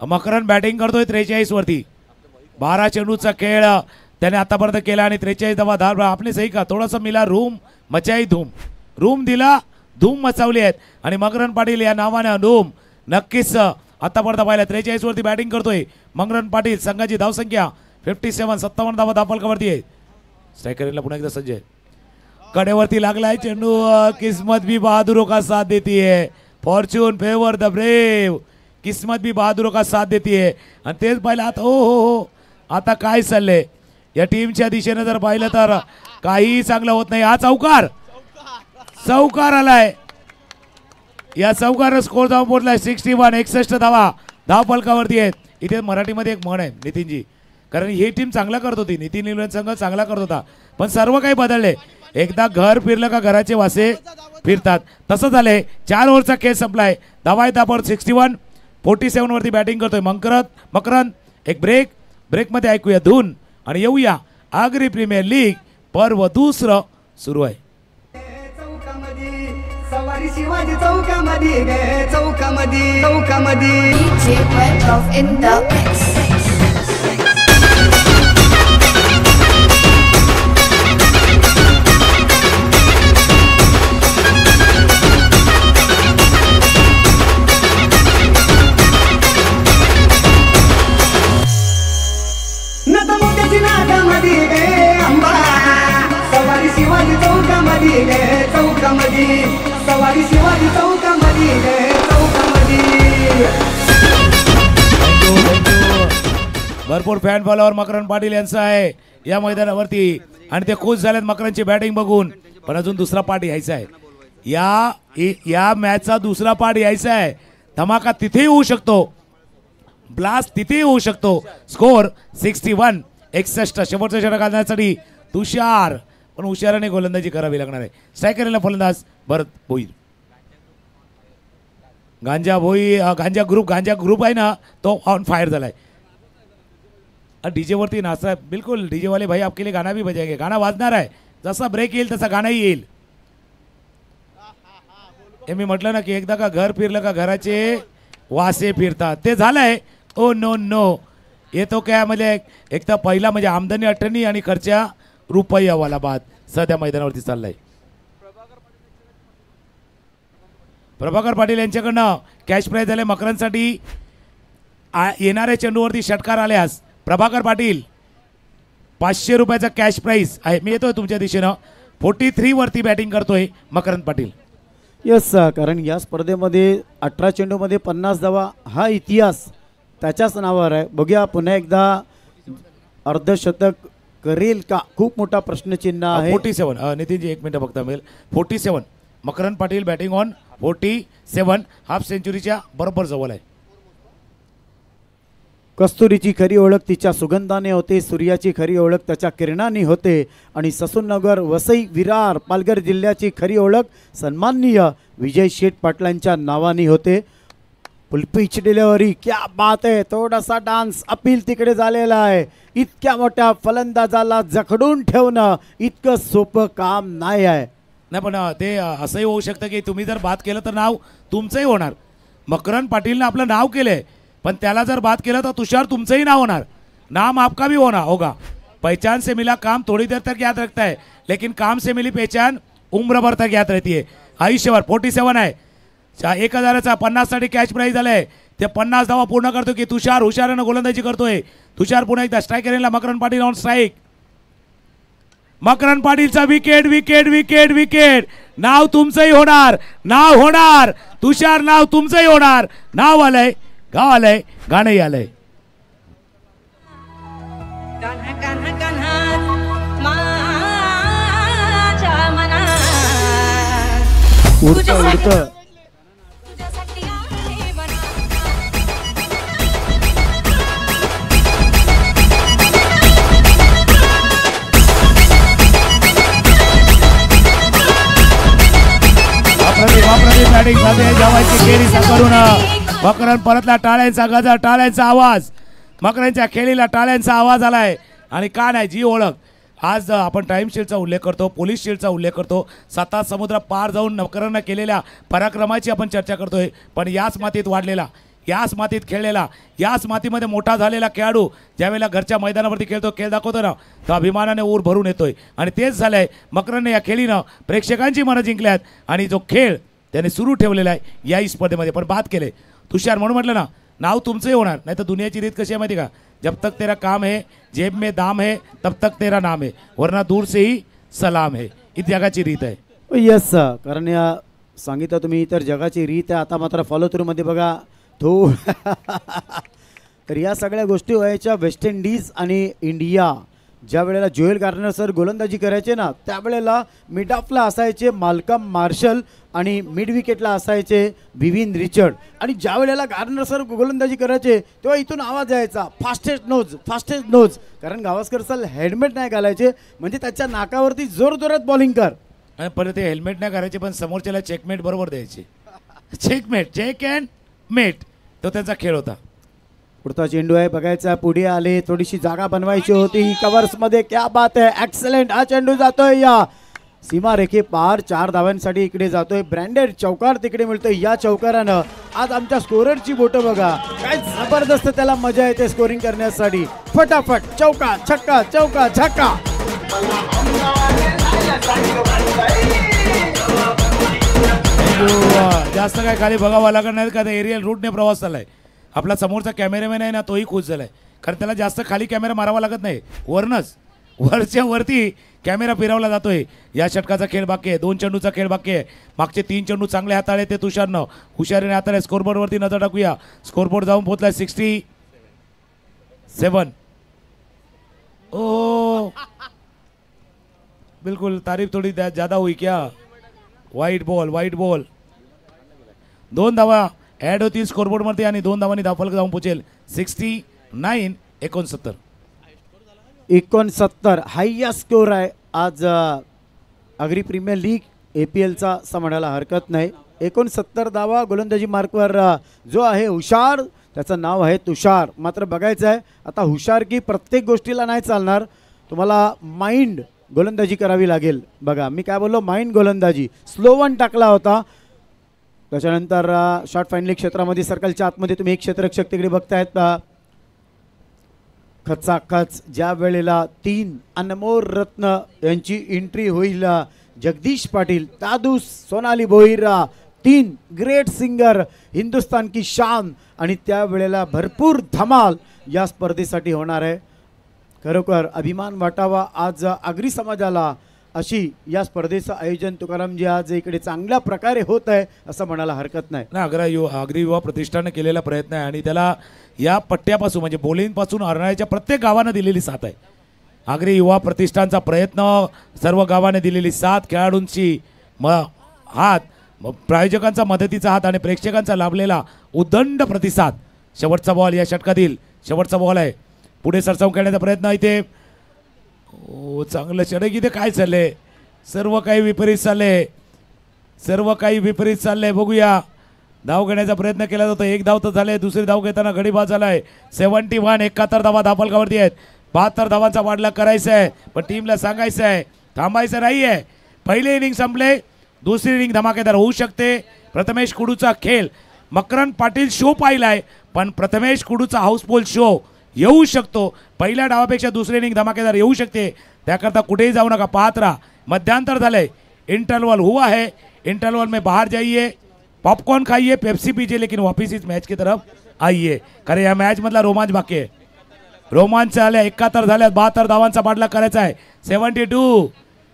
मकरन बॅटिंग करतोय 43 वरती. 12 चेंडूचा खेळ त्याने आतापर्यंत केला आणि 43 धावा. आपले सही का थोडासा मिला रूम मचाई धूम. रूम दिला, धूम मचावली आहेत. आणि मकरन पाटील या नावाने धूम नक्कीच आतापर्यंत पाहिलं. 43 वरती बॅटिंग करतोय मकरन पाटील. संघाची धावसंख्या 57. 57 धावा धापलकावरती आहे. स्ट्रायकरला पुन्हा एकदा सज्ज आहे. कडेवरती लागलाय चेंडू. किस्मत भी बहादुरों का साथ देती है. Fortune favour the brave. किस्मत भी बहादुरों का साथ देती है. आणि तेच पाहिलं आता. हो आता काय चाललंय या टीमच्या दिशेने जर पाहिलं तर काही चांगलं होत नाही. हा चौकार आलाय. या चौकार स्कोर धाव पोहोचलाय 61. 61 धावा धावफलकावरती आहेत. इथे मराठीमध्ये एक म्हण आहे नितीनजी, कारण ही टीम चांगला करत होती. नितीन निलवंत संघ चांगला करत होता, पण सर्व काही बदलले. एकदा घर फिरलं का घराचे वासे फिरतात, तसं झालंय. 4 ओव्हरचा खेळ संपलाय. धावा आहेत आपण 61. 47 वरती बॅटिंग करतोय मकरन. एक ब्रेकमध्ये ऐकूया धून आणि येऊया आगरी प्रीमियर लीग पर्व 2 सुरू आहे. सवारी शिवाजी चौकामध्ये गे चौकामध्ये DJ Welcome in the mix. नतमोत्याची नागामध्ये गे अंबा. सवारी शिवाजी चौकामध्ये गे चौकामध्ये सवारी शिवाजी चौकामध्ये गे चौकामध्ये. भरपूर फॅन फॉलोअर मकरन पाटील यांचा आहे या मैदानावरती आणि ते खुश झालेत मकरनची बॅटिंग बघून. पण अजून दुसरा पार्ट यायचा आहे. या मॅचचा दुसरा पार्ट यायचा आहे. धमाका तिथेही होऊ शकतो, ब्लास्ट तिथेही होऊ शकतो. स्कोर 61. 61. शेवटचा षटक घालण्यासाठी तुषार, पण हुशाराने गोलंदाजी करावी लागणार आहे. स्ट्रायकरला फलंदाज भरत भोईर. गांजा ग्रुप आहे ना, तो ऑन फायर झालाय. डीजे वरती नाचता बिल्कुल. डीजे वाले भाई आपके लिए गाना भी बजाएंगे. गाना वाजणार आहे. जसा ब्रेक येईल तसा गाणाही येईल. हे मी म्हटलं ना की एकदा का घर फिरलं का घराचे वासे फिरतात, ते झालंय. ओ नो येतो काय म्हणजे एक तर पहिला म्हणजे आमदनी 98 आणि खर्चा रुपयावाला बाद सध्या मैदानावरती चाललाय. प्रभाकर पाटील यांच्याकडनं कॅश प्राइज झाले मकरांसाठी. येणाऱ्या चेंडूवरती षटकार आल्यास प्रभाकर पाटील 500 रुपयाचा कॅश प्राइज आहे. मी येतोय तुमच्या दिशेनं. 43 वरती बॅटिंग करतोय मकरंद पाटील. यस, कारण या स्पर्धेमध्ये 18 चेंडूमध्ये 50 धावा हा इतिहास त्याच्याच नावावर आहे. बघूया पुन्हा एकदा अर्धशतक करेल का, खूप मोठा प्रश्नचिन्ह आहे. 47 नितीनजी एक मिनिट फक्त मिळेल. 47 Makarand Patil batting on 47. Half सेंचुरीच्या बरोबर जवळ आहे. कस्तुरीची खरी ओळख तिच्या सुगंधाने होते, सूर्याची खरी ओळख त्याच्या किरणाने होते आणि ससूननगर, वसई, विरार, पालघर जिल्ह्याची खरी ओळख सन्माननीय विजय शेठ पाटलांच्या नावाने होते. पुलपिच डिलिव्हरी, क्या बात आहे. थोडासा डान्स अपील तिकडे झालेला आहे. इतक्या मोठ्या फलंदाजाला जखडून ठेवणं इतकं सोपं काम नाही आहे. नाही, पण ते असंही होऊ शकतं की तुम्ही जर बाद केलं तर नाव तुमचंही होणार. मकरंद पाटीलनं आपलं नाव केलंय, पण त्याला जर बाद केलं तर तुषार तुमचंही नाव होणार. नाम आपका भी होगा। पहचान से मिला काम थोड़ी देर तक याद रखता है, लेकिन काम से मिली पहचान उम्र भर तक याद रहती है, आयुष्यभर। 47 आहे, 1000चा 50साठी कॅच प्राईज झालंय, ते 50 धावा पूर्ण करतो की तुषार हुशारानं गोलंदाजी करतोय। तुषार पुन्हा एकदा स्ट्रायकर येईल, मकरन पाटील ऑन स्ट्राईक। मकरन पाटीलचा विकेट विकेट विकेट विकेट। नाव तुमचंही होणार, नाव होणार तुषार, नाव तुमचंही होणार। नाव आलंय, गाव आलंय, गाणंही आलंय। कान्हा कान्हा कान्हा माझ्या मनात उडतं उडतं तुझ्यासाठी आहे मना। अप्रतिम बॅटिंग मध्ये जवायची खेळी करून मकरन परतला। टाळ्यांचा गजर, टाळ्यांचा आवाज, मकरनच्या खेळीला टाळ्यांचा आवाज आलाय। आणि का नाही जी ओळख, आज आपण टाइम शील्डचा उल्लेख करतो, पोलीस शील्डचा उल्लेख करतो, 7 समुद्र पार जाऊन मकरननं केलेल्या पराक्रमाची आपण चर्चा करतोय। पण याच मातीत वाढलेला, याच मातीत खेळलेला, याच मातीमध्ये मोठा झालेला खेळाडू ज्यावेळेला घरच्या मैदानावरती खेळतो, खेळ दाखवतो ना, तो अभिमानाने ऊर भरून येतोय। आणि तेच झालंय, मकरनने या खेळीनं प्रेक्षकांची मनं जिंकल्यात आणि जो खेळ त्याने सुरू ठेवलेला आहे याही स्पर्धेमध्ये पण बाद केले। तुषार म्हणून म्हटलं ना, नाव तुमचंही होणार, नाही तर दुनियाची रीत कशी आहे माहिती का, जब तक तेरा काम है जेब में दाम है तब तक तेरा नाम है, वरना दूर से ही सलाम है। ही जगाची रीत आहे। येस, कारण या सांगितलं तुम्ही तर जगाची रीत आहे। आता मात्र फॉलो थ्रू मध्ये बघा तो तर या सगळ्या गोष्टी व्हायच्या वेस्ट इंडिज आणि इंडिया ज्या वेळेला जोएल गार्नर सर गोलंदाजी करायचे ना, त्यावेळेला मिड ऑफला असायचे माल्कम मार्शल आणि मिड विकेटला असायचे विविन रिचर्ड। आणि ज्या वेळेला गार्नर सर गोलंदाजी करायचे तेव्हा इथून आवाज यायचा फास्टेस्ट नोज, फास्टेस्ट नोज, कारण गावस्कर सर हेल्मेट नाही घालायचे, म्हणजे त्याच्या नाकावरती जोरजोरात बॉलिंग कर। आणि परत ते हेल्मेट नाही करायचे, पण समोरच्याला चेकमेट बरोबर द्यायचे। चेकमेट, चेक अँड मेट, तो त्यांचा खेळ होता। पुढचा चेंडू आहे बघायचा, पुढे आले, थोडीशी जागा बनवायची होती कव्हर्स मध्ये। क्या बात आहे, एक्सलेंट, हा चेंडू जातोय या सीमा रेखे पार, 4 धावांसाठी इकडे जातोय। ब्रँडेड चौकार तिकडे मिळतोय। या चौकारानं आज आमच्या स्कोररची बोटं बघा, काय जबरदस्त त्याला मजा येते स्कोरिंग करण्यासाठी। फटाफट चौका छक्का, चौका छक्का। जास्त काय खाली बघावं लागत नाही का, एरियल रूटने प्रवास झालाय। आपला समोरचा कॅमेरामॅन आहे ना, तोही खुश झालाय, कारण त्याला जास्त खाली कॅमेरा मारावा लागत नाही, वरनच वरच्या वरती कॅमेरा फिरवला जातोय। या षटकाचा खेळ बाकी आहे, 2 चेंडूचा खेळ बाकी आहे। मागचे 3 चेंडू चांगले हाताळले ते तुषारनं, हुशारीने हाताळले। स्कोरबोर्डवरती नजर टाकूया, स्कोरबोर्ड जाऊन पोहोचलाय 67। ओ बिल्कुल तारीफ थोड़ी ज़्यादा हुई क्या, वाईट बॉल, वाईट बॉल। 2 धावा ॲड होतील स्कोरबोर्डमध्ये आणि 2 धावांनी धावफलक जाऊन पोहोचेल 69 69। 69 हायस्ट स्कोर आहे आज आगरी प्रीमियर लीग APLचा असं म्हणायला हरकत नाही। 69 धावा गोलंदाजी मार्कवर जो आहे हुशार, त्याचं नाव आहे तुषार। मात्र बघायचं आहे आता हुशार की प्रत्येक गोष्टीला नाही चालणार, तुम्हाला माइंड गोलंदाजी करावी लागेल। बघा मी काय बोललो, माइंड गोलंदाजी। स्लो वन टाकला होता, त्याच्यानंतर शॉर्ट फायनली क्षेत्रामध्ये सर्कलच्या आतमध्ये तुम्ही एक क्षेत्ररक्षक तिकडे बघतायत, खचाखच ज्या वेळेला 3 अनमोल रत्न यांची एंट्री होईल, जगदीश पाटील, दादू, सोनाली भोईर, 3 ग्रेट सिंगर, हिंदुस्तान की शान, आणि त्या वेळेला भरपूर धमाल या स्पर्धेसाठी होणार आहे। खरोखर अभिमान वाटावा आज आगरी समाजाला, अशी या स्पर्धेचं आयोजन तुकारामजी आज इकडे चांगल्या प्रकारे होत आहे असं म्हणायला हरकत नाही ना। आगरी युवा प्रतिष्ठानं केलेला प्रयत्न आहे आणि त्याला या पट्ट्यापासून म्हणजे बोलींपासून अर्नाळ्याच्या प्रत्येक गावानं दिलेली साथ आहे। आगरी युवा प्रतिष्ठानचा प्रयत्न, सर्व गावाने दिलेली साथ, खेळाडूंची हात, प्रायोजकांचा मदतीचा हात आणि प्रेक्षकांचा लाभलेला उदंड प्रतिसाद। शेवटचा बॉल या षटकातील शेवटचा बॉल आहे, पुढे सरसावून खेळण्याचा प्रयत्न इथे। ओ चांगलं षटक, इथे काय चाललंय, सर्व काही विपरीत चाललंय, सर्व काही विपरीत चाललंय। बघूया, धाव घेण्याचा प्रयत्न केला जातो, 1 धाव तर झाले, दुसरी धाव घेताना गडी बाद झालाय। 71 71 धावा धावफलकावरती आहेत, 72 धावांचा वाढला करायचा आहे, पण टीमला सांगायचं आहे थांबायचं नाही आहे। पहिले इनिंग संपले, दुसरी इनिंग धमाकेदार होऊ शकते। प्रथमेश कुडूचा खेळ, मकरन पाटील शो पाहिलाय, पण प्रथमेश कुडूचा हाऊसफुल शो येऊ शकतो. पहिल्या डावापेक्षा दुसरी इनिंग धमाकेदार येऊ शकते, त्याकरता कुठेही जाऊ नका, पाहत राहा. मध्यांतर झालंय, इंटरवल हुआ है, इंटरवल में बाहर जाइए, पॉपकॉर्न खाइए, पेप्सी पीजिए, लेकिन वापिस इस मैच की तरफ आइए. कारण या मॅच मधला रोमांच बाकी आहे. रोमांच झाले, 71 झाल्यात, 72 धावांचा पाठलाग करायचा आहे. 72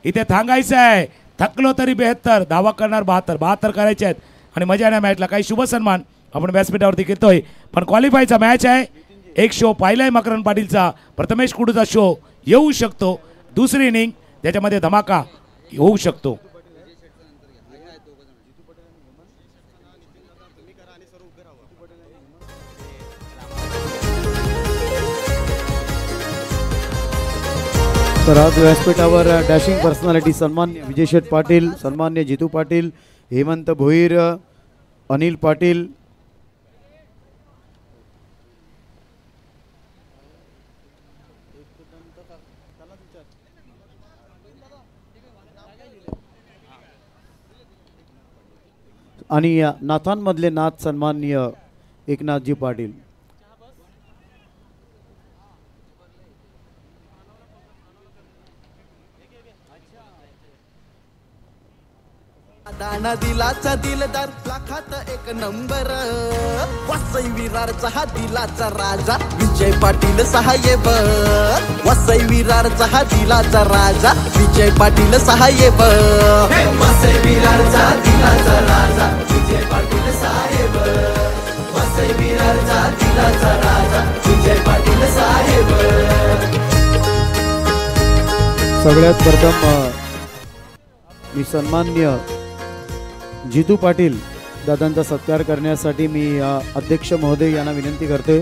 इथे थांबायचं आहे, थकलो तरी 72 धावा करणार, 72 करायचे आहेत आणि मजा येणार मॅचला. काही शुभ सन्मान आपण व्यासपीठावरती घेतोय, पण क्वालिफायचा मॅच आहे. एक शो पाहिलाय मकरंद पाटीलचा, प्रथमेश कुडूचा शो येऊ शकतो. दुसरी इनिंग त्याच्यामध्ये धमाका होऊ शकतो. तर आज व्यासपीठावर डॅशिंग पर्सनॅलिटी सन्मान्य विजय शेठ पाटील, सन्मान्य जितू पाटील, हेमंत भोईर, अनिल पाटील, आणि नाथांमधले नाथ सन्मान्य एकनाथजी पाटील. दाना दिलाचा दिलदार, लाखात एक नंबर, वसई विरारचा हा दिलाचा राजा, विजय पाटील सहाय्यवर. वसई विरारचा हा दिलाचा राजा, विजय पाटील सहाय्यवर. वसई विरारचा दिलाचा राजा, विजय पाटील सहाय्यवर. वसई विरारचा दिलाचा राजा, विजय पाटील सहाय्यवर. सगळ्यात प्रथम मी सन्मान्य जितू पाटील दादांचा सत्कार करण्यासाठी मी अध्यक्ष महोदय यांना विनंती करतोय.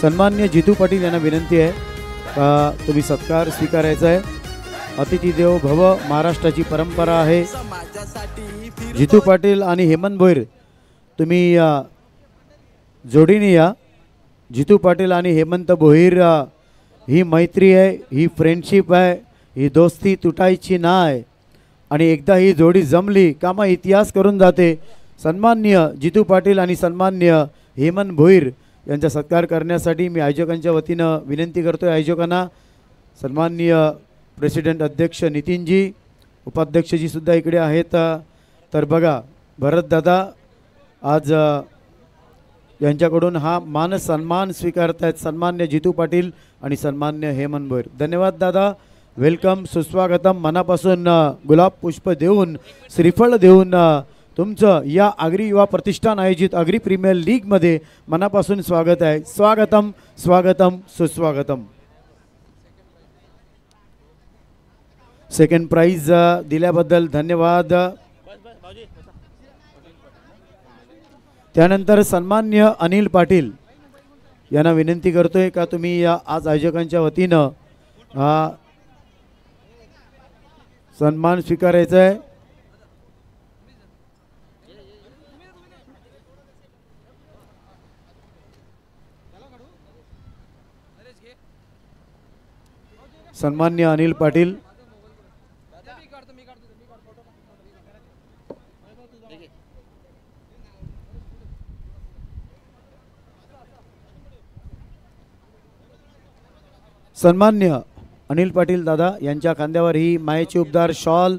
सन्मान्य जितू पाटील यांना विनंती आहे का तुम्ही सत्कार स्वीकारायचा आहे. अतिथी देव भव महाराष्ट्राची परंपरा आहे. जितू पाटील आणि हेमंत भोईर तुम्ही जोडीने या. जितू पाटील आणि हेमंत भोईर ही मैत्री आहे, ही फ्रेंडशिप आहे, ही दोस्ती तुटायची नाही आणि एकदा ही जोडी जमली का मग इतिहास करून जाते. सन्मान्य जितू पाटील आणि सन्मान्य हेमंत भोईर यांचा सत्कार करण्यासाठी मी आयोजकांच्या वतीनं विनंती करतोय. आयोजकांना सन्माननीय प्रेसिडेंट अध्यक्ष नितीनजी, उपाध्यक्षजी सुद्धा इकडे आहेत. तर बघा भरतदादा आज यांच्याकडून हा मान सन्मान स्वीकारत आहेत सन्मान्य जितू पाटील आणि सन्मान्य हेमंत भोईर. धन्यवाद दादा, वेलकम, सुस्वागतम. मनापासून गुलाब पुष्प देऊन, श्रीफळ देऊन तुमचं या आगरी युवा प्रतिष्ठान आयोजित आगरी प्रीमियर लीगमध्ये मनापासून स्वागत आहे. स्वागतम, स्वागतम, सुस्वागतम. सेकंड प्राइज दिल्याबद्दल धन्यवाद. त्यानंतर सन्मान्य अनिल पाटील यांना विनंती करतोय का तुम्ही या आज आयोजकांच्या वतीनं हा सन्मान स्वीकारायचा आहे. सन्मान्य अनिल पाटील. सन्मान्य अनिल पाटील दादा यांच्या खांद्यावर ही मायेची उपदार शॉल,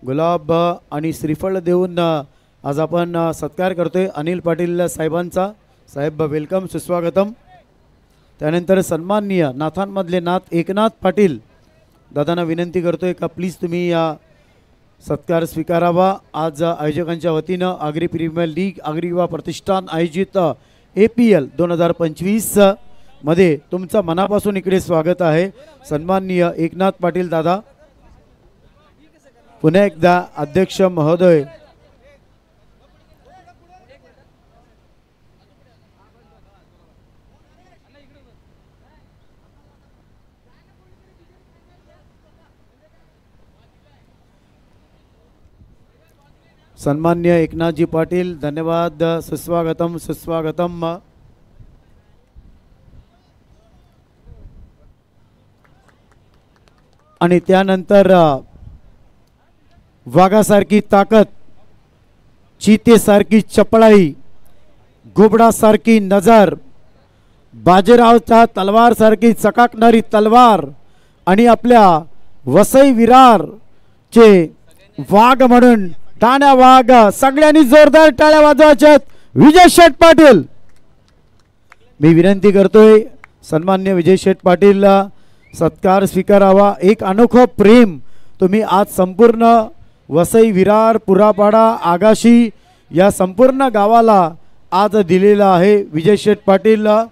गुलाब आणि श्रीफळ देऊन आज आपण सत्कार करतोय अनिल पाटील साहेबांचा. साहेब वेलकम, सुस्वागतम. त्यानंतर सन्माननीय नाथांमधले नाथ एकनाथ पाटील दादांना विनंती करतोय का प्लीज तुम्ही या सत्कार स्वीकारावा. आज आयोजकांच्या वतीनं आगरी प्रीमियर लीग आगरी युवा प्रतिष्ठान आयोजित APL 2025 मध्ये तुमचं मनापासून इकडे स्वागत आहे. सन्माननीय एकनाथ पाटील दादा, पुन्हा एकदा अध्यक्ष महोदय, सन्मान्य एकनाथजी पाटील धन्यवाद, सुस्वागतम, सुस्वागतम. आणि त्यानंतर वाघासारखी ताकद, चीतेसारखी चपळाई, घुबडासारखी नजर, बाजीरावच्या तलवार सारखी चकाकणारी तलवार आणि आपल्या वसई विरार चे वाघ म्हणून टाण्या वाघ सगळ्यांनी जोरदार टाळ्या वाजवायच्यात विजय शेठ पाटील. मी विनंती करतोय सन्मान्य विजय शेठ पाटीलला सत्कार स्वीकारावा. एक अनोखं प्रेम तुम्ही आज संपूर्ण वसई विरार पुरापाडा आगाशी या संपूर्ण गावाला आज दिलेला आहे. विजय शेठ पाटीलला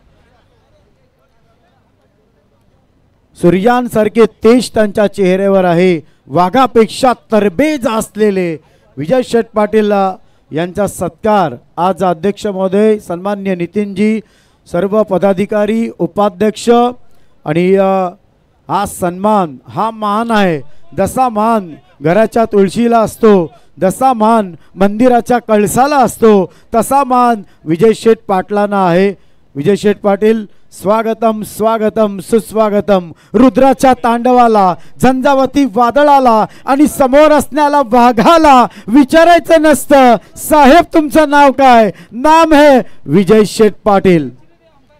सूर्यांसारखे तेज त्यांच्या चेहऱ्यावर आहे. वाघापेक्षा तरबेज असलेले विजय शेठ पाटीलला यांचा सत्कार आज अध्यक्ष महोदय सन्मान्य नितीनजी सर्व पदाधिकारी उपाध्यक्ष आणि हा सन्मान हा मान आहे. जसा मान घराच्या तुळशीला असतो, जसा मान मंदिराच्या कळसाला असतो, तसा मान विजय शेठ पाटलांना आहे. विजय शेठ पाटील स्वागतम स्वागतम सुस्वागतम. रुद्राच्या तांडवाला, झंझावती वादळाला आणि समोर असण्याला वाघाला विचारायचं नसतं साहेब तुमचं नाव काय. नाम है Vijay Sheth Patil.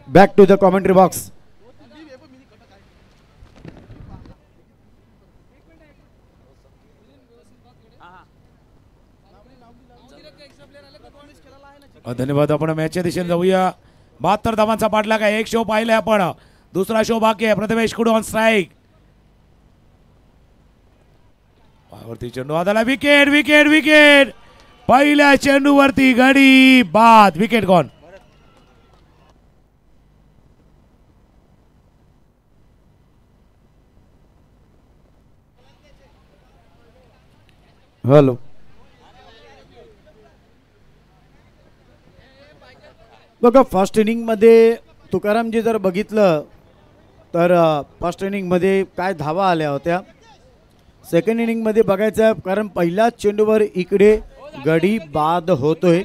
Back to the commentary box. धन्यवाद. आपण मॅचच्या दिशेने जाऊया. 72 धावांचा पाठलाग आहे. एक शो पाहिलाय आपण, दुसरा शो बाकी आहे. प्रथमेश कुडू ऑन स्ट्राईक. वरती चेंडू आला. Wicket wicket wicket. पहिल्या चेंडूवरती गडी बाद. Wicket gone. हॅलो बघा, फर्स्ट इनिंगमध्ये तुकारामजी जर बघितलं तर फर्स्ट इनिंगमध्ये काय धावा आल्या होत्या. सेकंड इनिंगमध्ये बघायचं आहे कारण पहिल्याच चेंडूवर इकडे गडी बाद होतोय.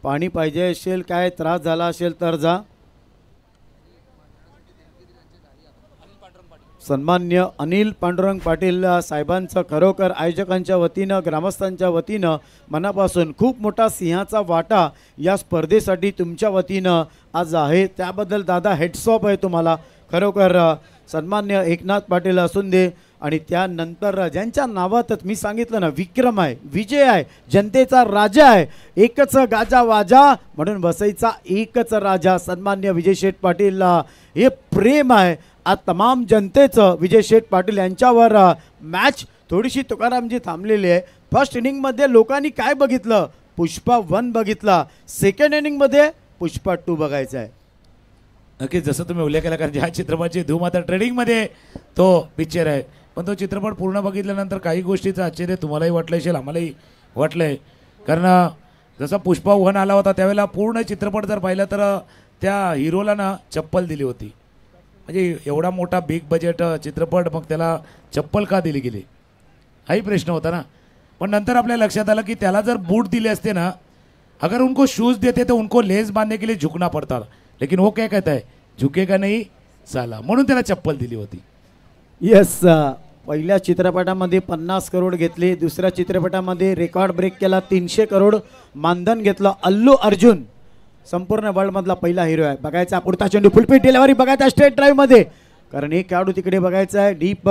पाणी पाहिजे असेल, काय त्रास झाला असेल तर जा. सन्मान्य अनिल पांडुरंग पाटील साहेबांचं खरोखर आयोजकांच्या वतीनं ग्रामस्थांच्या वतीनं मनापासून खूप मोठा सिंहाचा वाटा या स्पर्धेसाठी तुमच्या वतीनं आज आहे. त्याबद्दल दादा हेड्सऑफ आहे तुम्हाला. खरोखर सन्मान्य एकनाथ पाटील असून दे आणि त्यानंतर ज्यांच्या नावातच मी सांगितलं ना विक्रम आहे, विजय आहे, जनतेचा राजा आहे, एकच गाजा वाजा म्हणून वसईचा एकच राजा सन्मान्य विजय शेठ पाटीलला हे प्रेम आहे. आज तमाम जनतेचं विजय शेठ पाटील यांच्यावर मॅच थोडीशी तुकारामजी थांबलेली आहे. फर्स्ट इनिंगमध्ये लोकांनी काय बघितलं, पुष्पा 1 बघितला. सेकंड इनिंगमध्ये पुष्पा 2 बघायचं आहे. नक्कीच जसं तुम्ही उल्लेख केला, कारण ज्या चित्रपटाची धूम आता ट्रेडिंगमध्ये तो पिक्चर आहे, पण तो चित्रपट पूर्ण बघितल्यानंतर काही गोष्टीचं आश्चर्य तुम्हालाही वाटलं असेल, आम्हालाही वाटलं आहे. कारण जसा पुष्पा 1 आला होता त्यावेळेला पूर्ण चित्रपट जर पाहिलं तर त्या हिरोला ना चप्पल दिली होती. म्हणजे एवढा मोठा बिग बजेट चित्रपट, मग त्याला चप्पल का दिली गेली हाही प्रश्न होता ना. पण नंतर आपल्या लक्षात आलं की त्याला जर बूट दिले असते ना, अगर उनको शूज देते तो उनको लेस बांधने के लिए झुकना पड़ता, लेकिन वो क्या कहता है झुकेगा नहीं साला, म्हणून त्याला चप्पल दिली होती. येस, पहिल्या चित्रपटामध्ये 50 करोड घेतले, दुसऱ्या चित्रपटामध्ये रेकॉर्ड ब्रेक केला, 300 करोड मानधन घेतलं. अल्लू अर्जुन संपूर्ण वर्ल्डमधला पहिला हिरो आहे. बघायचा पुढचा चेंडू फुलपीट डिलिव्हरी बघायचा स्ट्रेट ड्राईव्हमध्ये, कारण एक खेळाडू तिकडे बघायचा आहे डीप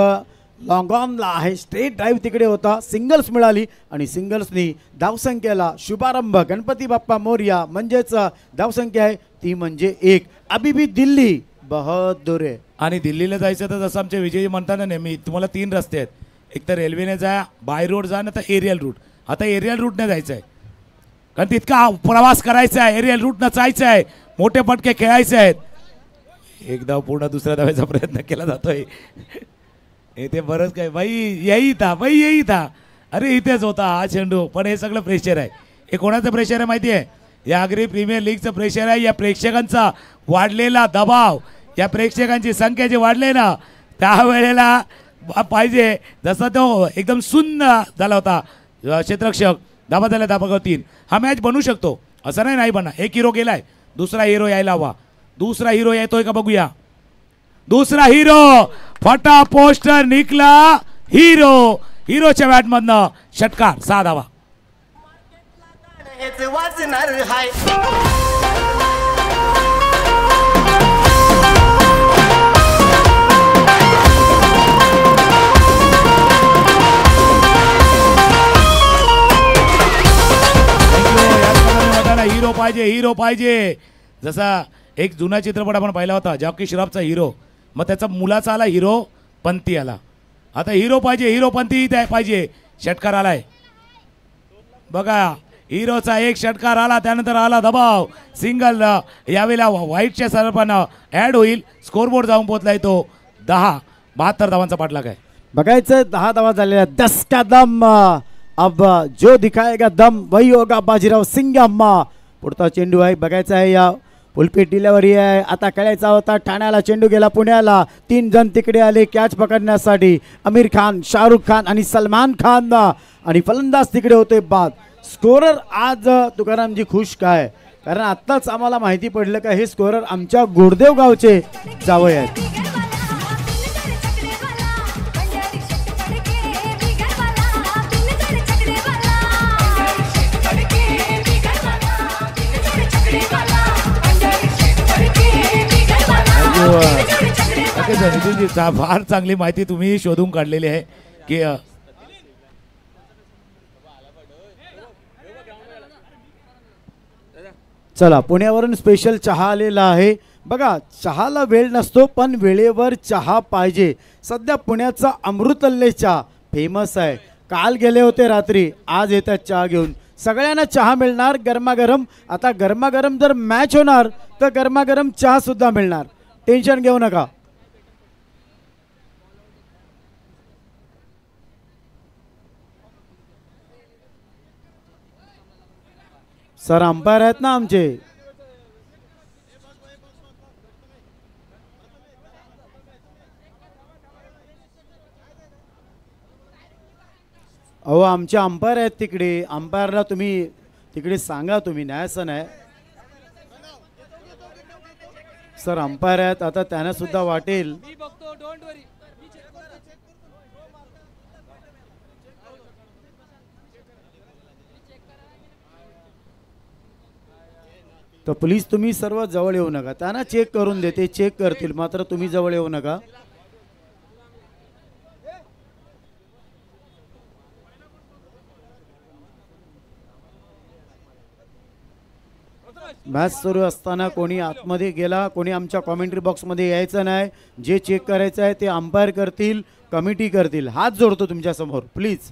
लॉंग ऑनला आहे. स्ट्रेट ड्राईव्ह तिकडे होता, सिंगल्स मिळाली आणि सिंगल्सनी धावसंख्येला शुभारंभ गणपती बाप्पा मोरया, म्हणजेच धावसंख्या आहे ती म्हणजे 1. अभी भी दिल्ली बहुत दूर आहे. आणि दिल्लीला जायचं तर जसं आमचे विजय म्हणताना नेहमी तुम्हाला 3 रस्ते आहेत, एक तर रेल्वेने जा, बाय रोड जा, ना तर एरियल रूट. आता एरियल रूटने जायचं आहे कारण तितका प्रवास करायचा आहे, एरियल रूटनं जायचं आहे, मोठे पटके खेळायचे आहेत. एक धाव पूर्ण दुसऱ्या धावायचा प्रयत्न केला जातोय. इथे बरंच काय बाई यही था, अरे इथेच होता हा चेंडू. पण हे सगळं प्रेशर आहे. हे कोणाचं प्रेशर आहे माहिती आहे? या आगरी प्रीमियर लीगचं प्रेशर आहे. या प्रेक्षकांचा वाढलेला दबाव, या प्रेक्षकांची संख्या जी वाढली ना त्यावेळेला पाहिजे जसं तो एकदम सुन्न झाला होता क्षेत्ररक्षक. धाबा झाला धाबा 3. हा मॅच बनू शकतो असं नाही बना. एक हिरो गेलाय, दुसरा हिरो यायला हवा. दुसरा हिरो येतोय का बघूया. दुसरा हिरो फटा पोस्टर निकला. हिरोच्या बॅटमधनं षटकार 6 धावा. पाहिजे, हिरो पाहिजे. जसा एक जुना चित्रपट आपण पाहिला होता जॉकी श्रॉफचा हिरो, मग त्याचा मुलाचा आला हिरो पंथी आला. आता हिरो पाहिजे, हिरो पंथी पाहिजे. षटकार आलाय बघा, हिरोचा एक षटकार आला, त्यानंतर आला दबाव सिंगल. यावेळेला व्हाईटच्या सरपानं ॲड होईल. स्कोरबोर्ड जाऊन पोहोचलाय तो 72 धावांचा पाठलाग आहे. बघायचं 10 धावा झालेल्या. 10 का दम, अब जो दिखाएगा दम वही होगा बाजीराव सिंगम. पुढचा चेंडू आहे, बघायचा आहे या फुलपीट डिलेव्हरी आहे. आता खेळायचा होता ठाण्याला, चेंडू गेला पुण्याला. 3 जण तिकडे आले कॅच पकडण्यासाठी. आमिर खान, शाहरुख खान आणि सलमान खान, आणि फलंदाज तिकडे होते बाद. स्कोरर आज तुकारामजी खुश काय, कारण आत्ताच आम्हाला माहिती पडलं का हे स्कोरर आमच्या गोरदेव गावचे जावई आहेत. नितीनजी फार चांगली माहिती तुम्ही शोधून काढलेली आहे की चला पुण्यावरून स्पेशल चहा आलेला आहे. बघा चहाला वेळ नसतो पण वेळेवर चहा पाहिजे. सध्या पुण्याचा अमृतल्ले चहा फेमस आहे. काल गेले होते रात्री, आज येतात चहा घेऊन. सगळ्यांना चहा मिळणार गरमागरम. आता गरमागरम जर मॅच होणार तर गरमागरम चहा सुद्धा मिळणार, टेन्शन घेऊ नका. सर अंपायर आहेत ना आमचे. अहो आमचे अंपायर आहेत तिकडे. अंपायरला तुम्ही तिकडे सांगा, तुम्ही न्यायचं नाही. सर अंपायर आहेत, आता त्यांना सुद्धा वाटेल. तर प्लीज तुम्ही सर्व जवळ येऊ नका. त्यांना चेक करून देते, चेक करतील, मात्र तुम्ही जवळ येऊ नका. मॅच सुरू असताना कोणी आतमध्ये गेला, कोणी आमच्या कॉमेंट्री बॉक्समध्ये यायचं नाही. जे चेक करायचं आहे ते अंपायर करतील, कमिटी करतील. हात जोडतो तुमच्या समोर प्लीज.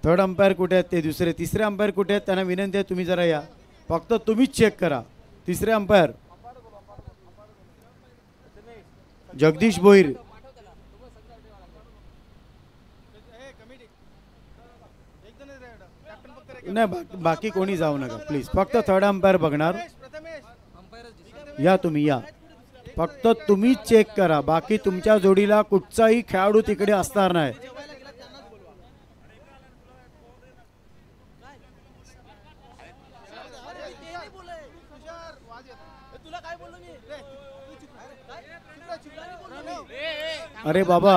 थर्ड अंपायर कुठे आहेत, ते दुसरे तिसरे अंपायर कुठे आहेत, त्यांना विनंती आहे तुम्ही जरा या. फक्त तुम्हीच चेक करा. तिसरे अंपायर जगदीश भोईर. नाही बाकी कोणी जाऊ नका प्लीज. फक्त थर्ड अंपायर बघणार. या तुम्ही या, फक्त तुम्ही चेक करा. बाकी तुमच्या जोडीला कुठचाही खेळाडू तिकडे असणार नाही. अरे बाबा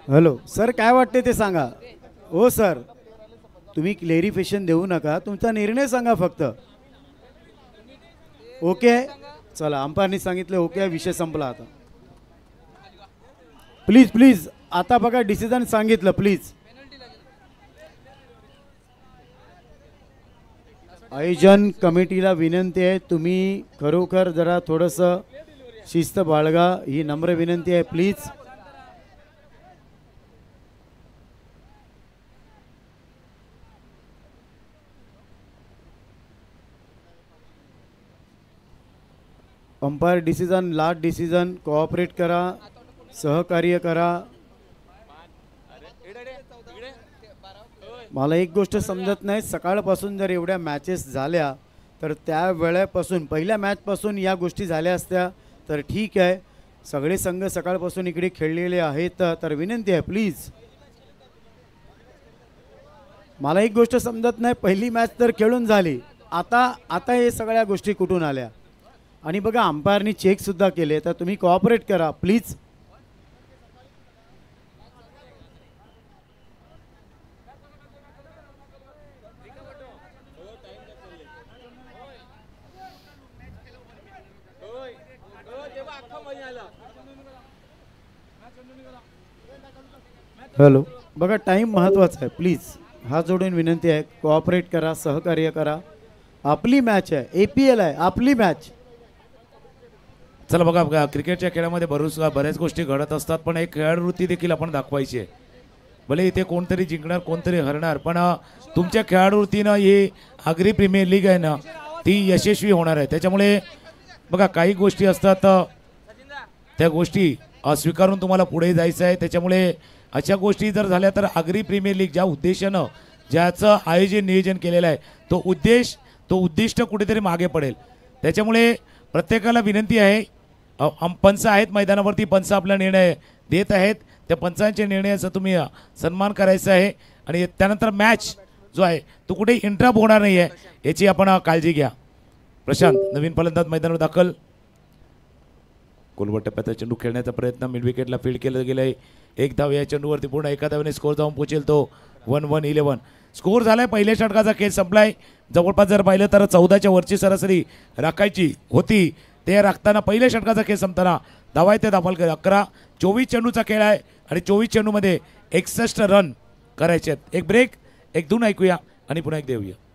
हॅलो सर, काय वाटते ते सांगा. हो सर, तुम्ही क्लेरिफिकेशन देऊ नका, तुमचा निर्णय सांगा फक्त. ओके चला, अंपायरनी सांगितलं ओके, विषय संपला. आता प्लीज प्लीज आता बघा डिसिजन सांगितलं प्लीज. आयोजन कमिटीला विनंती आहे, तुम्ही खरोखर जरा थोडंसं शिस्त बाळगा, ही नम्र विनंती आहे please. Umpire decision, last decision, cooperate करा, सहकार्य करा. मला एक गोष्ट समजत नाही, सकाळपासून जर एवढ्या मॅचेस झाल्या तर त्या वेळेपासून पहिल्या मॅचपासून या गोष्टी झाल्या असत्या तर ठीक आहे. सगळे संघ सकाळपासून इकडे खेळलेले आहेत तर विनंती आहे प्लीज. मला एक गोष्ट समजत नाही, पहिली मॅच तर खेळून झाली, आता हे सगळ्या गोष्टी कुठून आल्या. आणि बघा अंपायरनी चेकसुद्धा केले तर तुम्ही कोऑपरेट करा प्लीज. हॅलो, बघा टाइम महत्त्वाचा आहे प्लीज. हात जोडून विनंती आहे, कोऑपरेट करा, सहकार्य करा. आपली मॅच आहे, APL आहे, आपली मॅच. चला बघा, क्रिकेटच्या खेळामध्ये बऱ्याच गोष्टी घडत असतात, पण एक खेळाडूवृत्ती देखील आपण दाखवायची आहे. भले इथे कोणतरी जिंकणार कोणतरी हरणार, पण तुमच्या खेळाडूवृत्तीनं ही आगरी प्रीमियर लीग आहे ना ती यशस्वी होणार आहे. त्याच्यामुळे बघा काही गोष्टी असतात त्या गोष्टी स्वीकारून तुम्हाला पुढे जायचं आहे. त्याच्यामुळे अशा गोष्टी जर झाल्या तर आगरी प्रीमियर लीग ज्या उद्देशानं ज्याचं आयोजन नियोजन केलेलं आहे तो उद्दिष्ट कुठेतरी मागे पडेल. त्याच्यामुळे प्रत्येकाला विनंती आहे, पंच आहेत मैदानावरती, पंच आपला निर्णय देत आहेत, त्या पंचांच्या निर्णयाचा तुम्ही सन्मान करायचा आहे. आणि त्यानंतर मॅच जो आहे तो कुठे इंटरप्ट होणार नाही आहे याची आपण काळजी घ्या. प्रशांत नवीन फलंदाज मैदानावर दाखल. गोलवर टप्प्यात चेंडू खेळण्याचा प्रयत्न मिड विकेटला फील्ड केलं गेलं आहे. एक धाव या चेंडूवरती पूर्ण एका धावेने स्कोर जाऊन पोहोचेल तो 1-1-11 स्कोर झालाय. पहिल्या षटकाचा खेळ संपलाय. जवळपास जर पाहिलं तर 14च्या वरची सरासरी राखायची होती, ते राखताना पहिल्या षटकाचा खेळ संपताना धावा ते दाखल 11. 24 चेंडूचा खेळ आहे आणि 24 चेंडूमध्ये 61 रन करायचे आहेत. एक ब्रेक, एक धून ऐकूया आणि पुन्हा एक देऊया.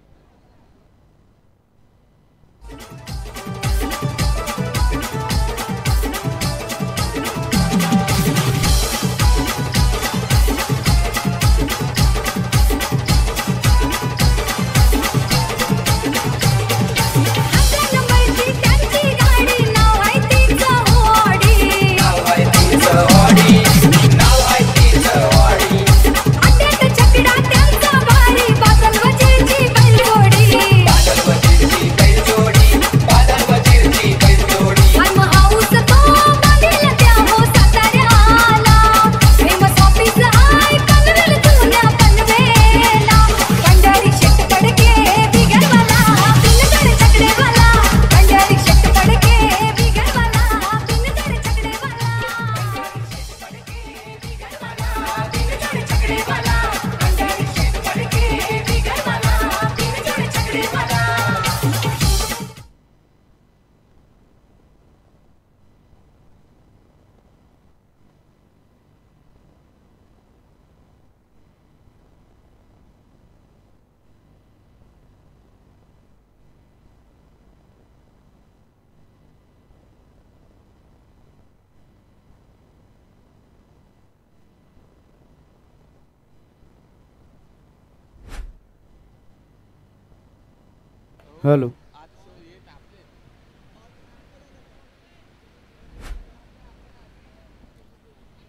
हॅलो,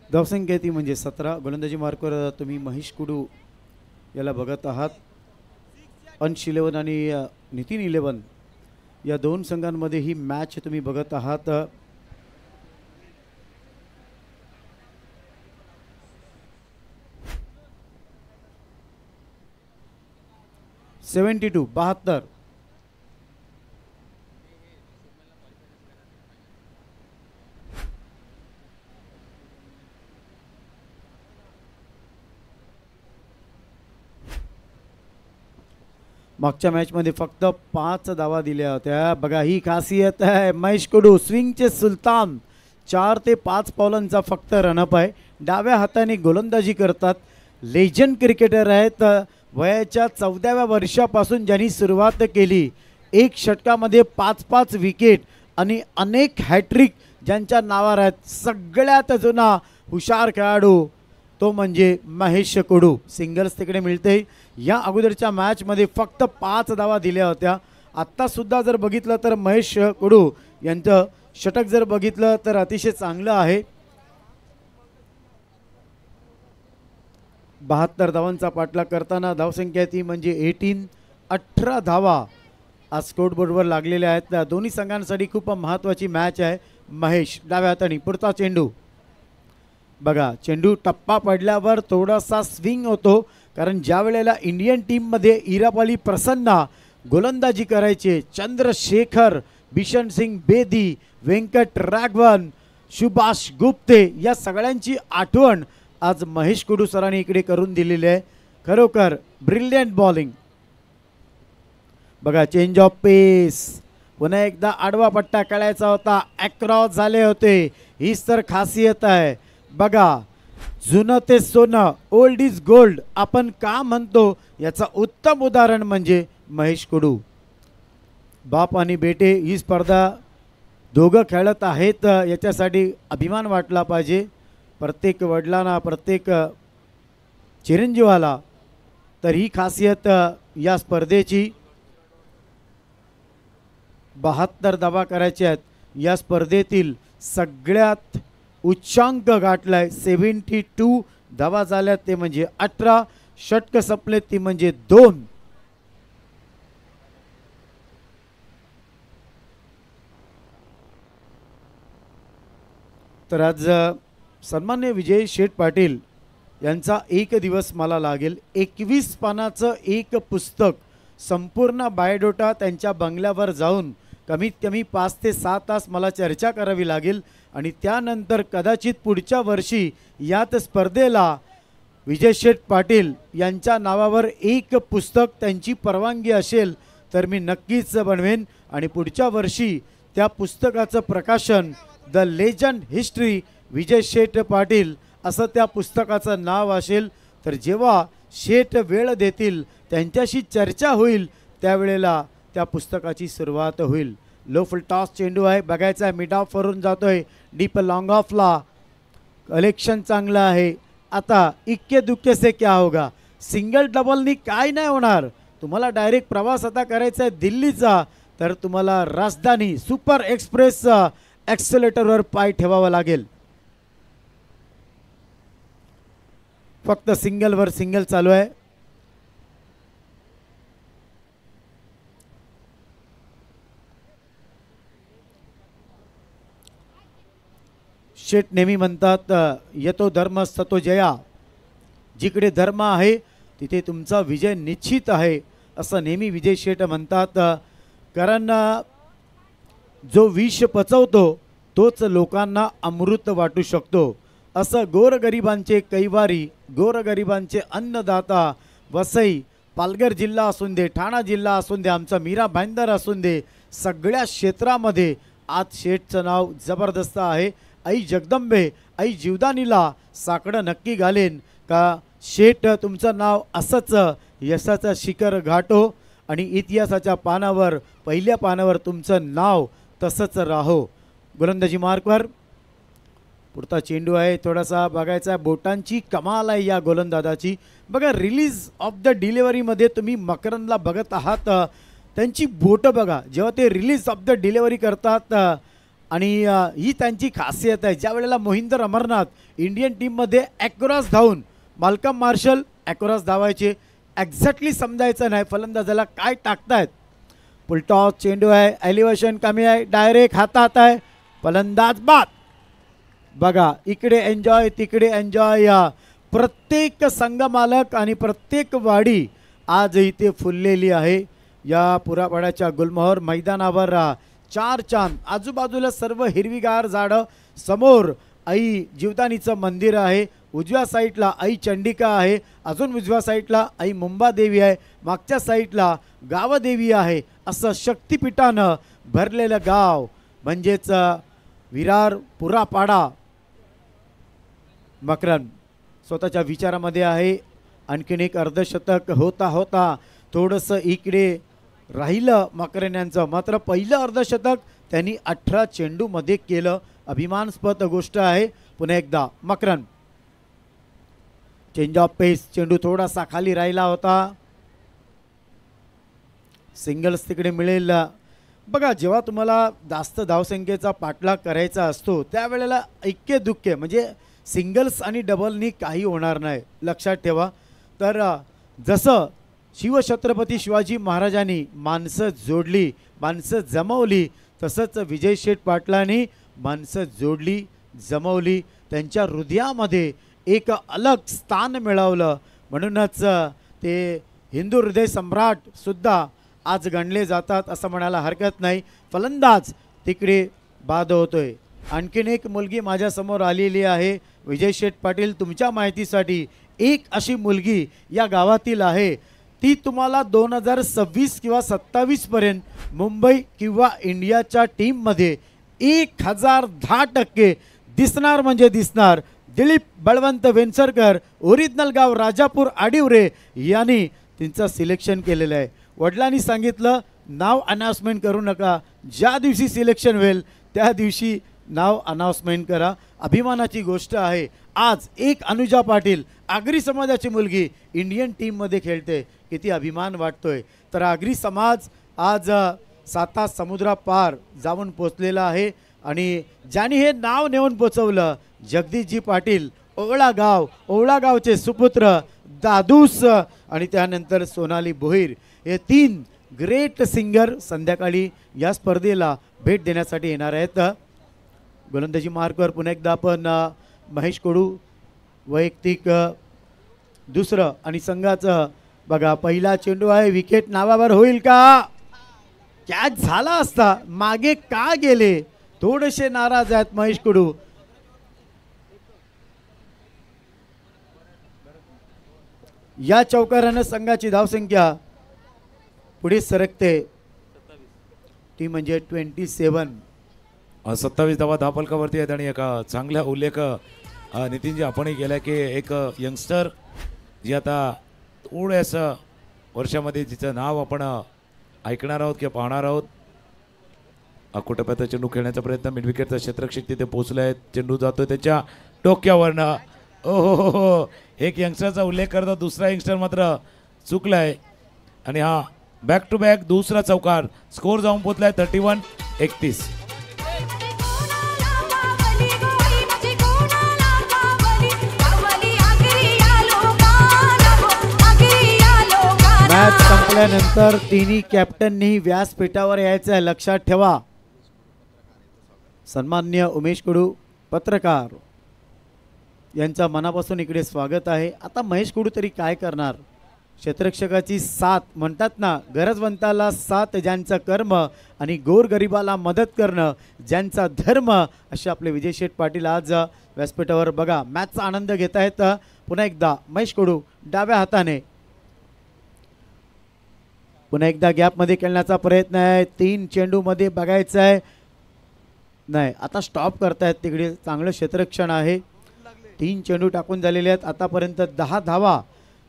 धावसंख्या ती म्हणजे 17. गोलंदाजी मार्कवर तुम्ही महेश कुडू याला बघत आहात. अंश 11 आणि नितीन 11 या दोन संघांमध्ये ही मॅच तुम्ही बघत आहात. 72. मागच्या मॅचमध्ये फक्त 5 धावा दिल्या होत्या. बघा ही खासियत आहे महेश कुडू, स्विंगचे सुलतान. 4 ते 5 पावलांचा फक्त रनअप आहे. डाव्या हाताने गोलंदाजी करतात. लेजंड क्रिकेटर आहेत. वयाच्या 14व्या वर्षापासून ज्यांनी सुरुवात केली. एक षटकामध्ये 5-5 विकेट आणि अनेक हॅट्रिक ज्यांच्या नावावर आहेत. सगळ्यात जुना हुशार खेळाडू तो म्हणजे महेश कुडू. सिंगल्स तिकडे मिळते. या अगोदरच्या मॅचमध्ये फक्त 5 धावा दिल्या होत्या. आत्तासुद्धा जर बघितलं तर महेश कुडू यांचं षटक जर बघितलं तर अतिशय चांगलं आहे. 72 धावांचा पाठलाग करताना धावसंख्या ती म्हणजे 18 धावा आज स्कोरबोर्डवर लागलेल्या आहेत. दोन्ही संघांसाठी खूप महत्त्वाची मॅच आहे. महेश डाव्या हाताने पुढचा चेंडू बघा. चेंडू टप्पा पडल्यावर थोडासा स्विंग होतो, कारण ज्या वेळेला इंडियन टीममध्ये इरापली प्रसन्ना गोलंदाजी करायचे, चंद्रशेखर, बिशन सिंग बेदी, व्यंकट राघवन, सुभाष गुप्ते या सगळ्यांची आठवण आज महेश कुडू सरांनी इकडे करून दिलेली आहे. खरोखर ब्रिलियंट बॉलिंग बघा. चेंज ऑफ पेस, पुन्हा एकदा आडवा पट्टा काढायचा होता, अक्रॉस झाले होते. हीच तर खासियत आहे बघा. जुनं ते सोनं, ओल्ड इज गोल्ड आपण का म्हणतो याचं उत्तम उदाहरण म्हणजे महेश कुडू. बाप आणि बेटे ही स्पर्धा दोघं खेळत आहेत, याच्यासाठी अभिमान वाटला पाहिजे प्रत्येक वडिलांना, प्रत्येक चिरंजीवाला. तर ही खासियत या स्पर्धेची. 72 धावा करायच्या आहेत. या स्पर्धेतील सगळ्यात उच्चांक गाठलाय. 72 धावा झाल्यात ते म्हणजे 18. षटक संपलेत ती म्हणजे 2. तर आज सन्मान्य विजय शेठ पाटील यांचा एक दिवस मला लागेल. 21 पानाचं एक पुस्तक, संपूर्ण बायोडोटा त्यांच्या बंगल्यावर जाऊन कमीत कमी 5 ते 6 तास मला चर्चा करावी लागेल. आणि त्यानंतर कदाचित पुढच्या वर्षी यात स्पर्धेला विजय शेठ पाटील यांच्या नावावर एक पुस्तक त्यांची परवानगी असेल तर मी नक्कीच बनवेन. आणि पुढच्या वर्षी त्या पुस्तकाचं प्रकाशन द लेजंड हिस्ट्री विजय शेठ पाटील असं त्या पुस्तकाचं नाव असेल. तर जेव्हा शेठ वेळ देतील, त्यांच्याशी चर्चा होईल, त्यावेळेला त्या पुस्तकाची सुरुवात होईल. लो फुल टॉस चेंडू आहे, बघायचा आहे मिड ऑफ वरून जातोय डीप लॉंग ऑफला. कलेक्शन चांगलं आहे. आता इक्के दुक्के से क्या होगा, सिंगल डबलनी काय नाही होणार. तुम्हाला डायरेक्ट प्रवास आता करायचा आहे दिल्लीचा, तर तुम्हाला राजधानी सुपर एक्सप्रेस ॲक्सेलेटरवर पाय ठेवावा लागेल. फक्त सिंगलवर सिंगल चालू आहे. शेठ नेहमी म्हणतात येतो धर्म सतो जया. जिकडे धर्म आहे तिथे तुमचा विजय निश्चित आहे असं नेहमी विजय शेठ म्हणतात. कारण जो विष पचवतो तोच लोकांना अमृत वाटू शकतो. असं गोरगरिबांचे कैवारी, गोरगरिबांचे अन्नदाता, वसई, पालघर जिल्हा असून दे, ठाणा जिल्हा असून दे, आमचा मीरा भाईंदर असून दे, सगळ्या क्षेत्रामध्ये आज शेठचं नाव जबरदस्त आहे. आई जगदंबे, आई जीवदानीला साकडं नक्की घालेन का शेठ तुमचं नाव असंच यशाचं शिखर गाठो आणि इतिहासाच्या पानावर, पहिल्या पानावर तुमचं नाव तसंच राहो. गोलंदाजी मार्कवर पुढचा चेंडू आहे. थोडासा बघायचा आहे, बोटांची कमाल आहे या गोलंदाजाची. बघा रिलीज ऑफ द डिलिव्हरीमध्ये तुम्ही मकरंदला बघत आहात, त्यांची बोटं बघा जेव्हा ते रिलीज ऑफ द डिलिव्हरी करतात. आणि ही त्यांची खासियत आहे. ज्या वेळेला मोहिंदर अमरनाथ इंडियन टीममध्ये ॲक्रॉस धावून, माल्कम मार्शल ॲक्रॉस धावायचे, एक्झॅक्टली समजायचं नाही फलंदाजाला काय टाकतायत. पुलटॉस चेंडू आहे, एलिव्हेशन कमी आहे, डायरेक्ट हातात आहे, फलंदाज बाद. बघा इकडे एन्जॉय तिकडे एन्जॉय. प्रत्येक संघमालक आणि प्रत्येक वाडी आज इथे फुललेली आहे. या पुरापाड्याच्या गुलमोहर मैदानावर 4 चांद, आजूबाजूला सर्व हिरवीगार झाडं, समोर आई जीवदानीचं मंदिर आहे, उजव्या साईडला आई चंडिका आहे, अजून उजव्या साईडला आई मुंबादेवी आहे, मागच्या साईडला गावदेवी आहे. असं शक्तिपीठानं भरलेलं गाव म्हणजेच विरार पुरापाडा. मकरन स्वतःच्या विचारामध्ये आहे. आणखीन एक अर्धशतक होता होता थोडंसं इकडे राहिलं मकरन यांचं. मात्र पहिलं अर्धशतक त्यांनी 18 चेंडूमध्ये केलं. अभिमानास्पद गोष्ट आहे. पुन्हा एकदा मकरन, चेंज ऑफ पेस, चेंडू थोडासा खाली राहिला होता. सिंगल्स तिकडे मिळेल बघा, जेव्हा तुम्हाला जास्त धावसंख्येचा पाठलाग करायचा असतो त्यावेळेला ऐक्य दुःख्य म्हणजे सिंगल्स आणि डबलनी काही होणार नाही, लक्षात ठेवा. तर जसं शिवछत्रपती शिवाजी महाराजांनी माणसं जोडली, माणसं जमवली, तसंच विजय शेठ पाटलांनी माणसं जोडली, जमवली, त्यांच्या हृदयामध्ये एक अलग स्थान मिळवलं. म्हणूनच ते हिंदू हृदय सम्राट सुद्धा आज गणले जातात असं म्हणायला हरकत नाही. फलंदाज तिकडे बाद होतोय. आणखीन एक मुलगी माझ्यासमोर आलेली आहे. विजय शेठ पाटील, तुमच्या माहितीसाठी एक अशी मुलगी या गावातील आहे, ती तुम्हाला 2026 किंवा 27 पर्यंत मुंबई किंवा इंडियाच्या टीममध्ये 1010% दिसणार म्हणजे दिसणार. दिलीप बळवंत वेंचरकर, ओरिजिनल गाव राजापूर आडिवरे यांनी तिचं सिलेक्शन केलेलं आहे. वडिलांनी सांगितलं नाव अनाउन्समेंट करू नका, ज्या दिवशी सिलेक्शन होईल त्या दिवशी नाव अनाउन्समेंट करा. अभिमानाची गोष्ट आहे. आज एक अनुजा पाटील, आगरी समाजाची मुलगी इंडियन टीममध्ये खेळते, किती अभिमान वाटतोय. तर आगरी समाज आज 7 समुद्रापार जाऊन पोचलेला आहे आणि ज्यांनी हे नाव नेऊन पोचवलं जगदीशजी पाटील, ओवळा गावचे सुपुत्र दादूस आणि त्यानंतर सोनाली भोईर, हे 3 ग्रेट सिंगर संध्याकाळी या स्पर्धेला भेट देण्यासाठी येणार आहेत. गोलंदाजी मार्कवर पुन्हा एकदा आपण महेश कडू, वैयक्तिक दुसरं आणि संघाचं बघा. पहिला चेंडू आहे, विकेट नावावर होईल का? कॅच झाला असता, मागे का गेले, थोडेसे नाराज आहेत महेश कडू. या चौकारानं संघाची धावसंख्या पुढे सरकते, ती म्हणजे 27. 27 धावा धावफलकावरती आहेत आणि एका चांगला उल्लेख नितीनजी आपणही केला की एक यंगस्टर जी आता थोड्याशा वर्षामध्ये जिचं नाव आपण ऐकणार आहोत किंवा पाहणार आहोत. कुटप्याचा चेंडू खेळण्याचा प्रयत्न, मिड विकेटचा क्षेत्ररक्षक तिथे पोहोचला आहे. चेंडू जातोय त्याच्या डोक्यावरनं. हो, एक यंगस्टरचा उल्लेख करता दुसरा यंगस्टर मात्र चुकलाय आणि हा बॅक टू बॅक दुसरा चौकार. स्कोर जाऊन पोहोचलाय 31-31. मॅच संपल्यानंतर तिन्ही कॅप्टननी व्यासपीठावर यायचं आहे, लक्षात ठेवा. सन्माननीय उमेश कडू पत्रकार यांचा मनापासून इकडे स्वागत आहे. आता महेश कडू तरी काय करणार, क्षेत्ररक्षकाची साथ म्हणतात ना, गरजवंताला साथ ज्यांचं कर्म आणि गोरगरिबाला मदत करणं ज्यांचा धर्म, असे आपले विजय शेठ पाटील आज व्यासपीठावर बघा मॅचचा आनंद घेत आहेत. पुन्हा एकदा महेश कडू डाव्या हाताने, पुन्हा एकदा गॅपमध्ये खेळण्याचा प्रयत्न आहे. 3 चेंडूमध्ये बघायचं आहे, नाही आता स्टॉप करतायत तिकडे. चांगलं क्षेत्ररक्षण आहे. 3 चेंडू टाकून झालेले आहेत. आतापर्यंत 10 धावा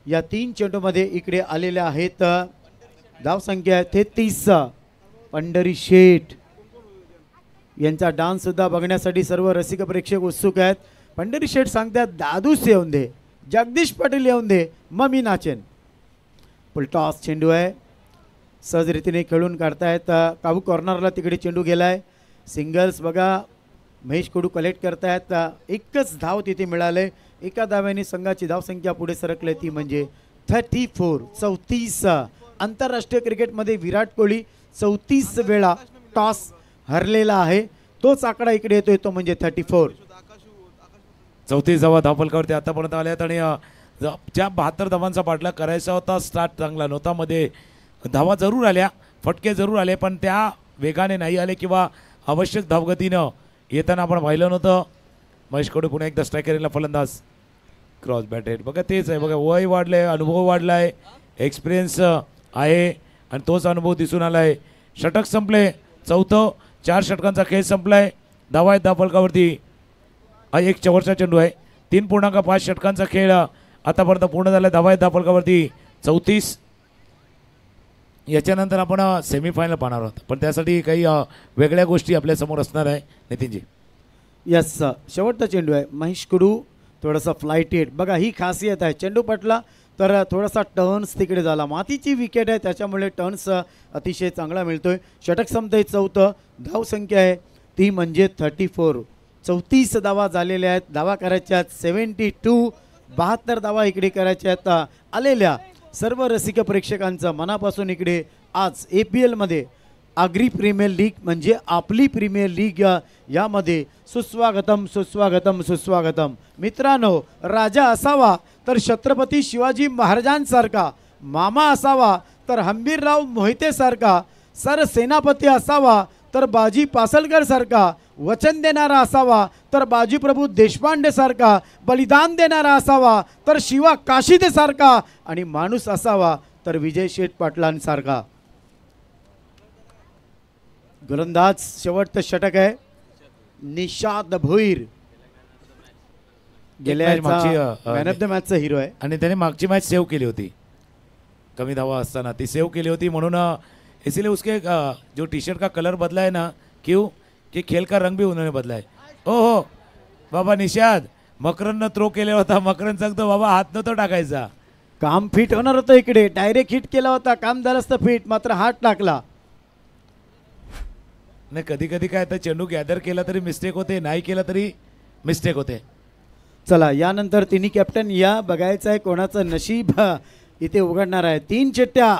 या 3 चेंडूमध्ये इकडे आलेल्या आहेत. धावसंख्या 33. पंढरी शेठ यांचा डान्स सुद्धा बघण्यासाठी सर्व रसिक प्रेक्षक उत्सुक आहेत. पंढरी शेठ सांगतात दादूस येऊन दे, जगदीश पाटील येऊन दे, मग मी नाचेन. फुलटॉस चेंडू आहे, सहज रीतीने खेळून काढतायत. काबू कॉर्नरला तिकडे चेंडू गेलाय. सिंगल्स बघा महेश कडू कलेक्ट करतायत. एकच धाव तिथे मिळाले. एका धाव्याने संघाची धावसंख्या पुढे सरकली, ती म्हणजे 34. आंतरराष्ट्रीय क्रिकेटमध्ये विराट कोहली 34 वेळा टॉस हरलेला आहे. तोच आकडा इकडे येतोय, तो म्हणजे 34. 34 धावा धावफलकावरती आतापर्यंत आल्यात आणि ज्या 72 धावांचा पाठलाग करायचा होता, स्टार्ट चांगला नव्हता, मध्ये धावा जरूर आल्या, फटके जरूर आले, पण त्या वेगाने नाही आले किंवा आवश्यक धावगतीनं येताना आपण पाहिलं नव्हतं. महेश कडू पुन्हा एकदा स्ट्रायकरला फलंदाज, क्रॉस बॅटेड. बघा तेच आहे, बघा वय वाढलंय, अनुभव वाढलाय, एक्सपिरियन्स आहे आणि तोच अनुभव दिसून आलाय. षटक संपले, चौथं 4 षटकांचा खेळ संपलाय. धावा आहेत धावफलकावरती. हा एक चवरचा चेंडू आहे. 3.5 षटकांचा खेळ आतापर्यंत पूर्ण झाला. धावा आहेत धावफलकावरती 34. याच्यानंतर आपण सेमीफायनल पाहणार आहोत, पण त्यासाठी काही वेगळ्या गोष्टी आपल्यासमोर असणार आहे नितीनजी. यस, शेवटचा चेंडू आहे. महेश कडू थोडासा फ्लायटेड बघा ही खासियत आहे. चेंडू पटला तर थोडासा टर्न्स तिकडे झाला. मातीची विकेट आहे त्याच्यामुळे टर्न्स अतिशय चांगला मिळतोय. षटक संपतंय 4. धावसंख्या आहे ती म्हणजे 34. 34 धावा झालेल्या आहेत. धावा करायच्या आहेत 72. 72 धावा इकडे करायच्या आहेत. आलेल्या सर्व रसिक प्रेक्षकांचं मनापासून इकडे आज APL मध्ये आगरी प्रीमियर लीग म्हणजे आपली प्रीमियर लीग यामध्ये सुस्वागतम सुस्वागतम सुस्वागतम. मित्रांनो, राजा असावा तर छत्रपती शिवाजी महाराजांसारखा, मामा असावा तर हंबीरराव मोहिते सारखा, सरसेनापती असावा तर बाजी पासलकर सारखा, वचन देणारा असावा तर बाजीप्रभू देशपांडे सारखा, बलिदान देणारा असावा तर शिवा काशिदे सारखा आणि माणूस असावा तर विजय शेठ पाटलांसारखा. गोलंदाज शेवटचं षटक आहे निशाद भोईर. गेल्या मॅन ऑफ द मॅचचा हिरो आहे आणि त्याने मागची मॅच सेव्ह केली होती. कमी धावा असताना ती सेव्ह केली होती म्हणून इसलिए उसके जो टी शर्ट का कलर बदला है ना, क्यों कि खेल का रंग भी उन्होंने बदला है. हो बाबा निशाद, मकरननं थ्रो केला होता. मकरन सांगतो बाबा हात नव्हता टाकायचा. काम फिट होणार होतं इकडे. डायरेक्ट हिट केला होता. काम झालं असतं फिट, मात्र हात टाकला. नाही कधी कधी काय तर चेंडू गॅदर केला तरी मिस्टेक होते, नाही केला तरी मिस्टेक होते. चला यानंतर तिन्ही कॅप्टन या बघायचं आहे कोणाचं नशीब इथे उघडणार आहे. 3 चिट्ट्या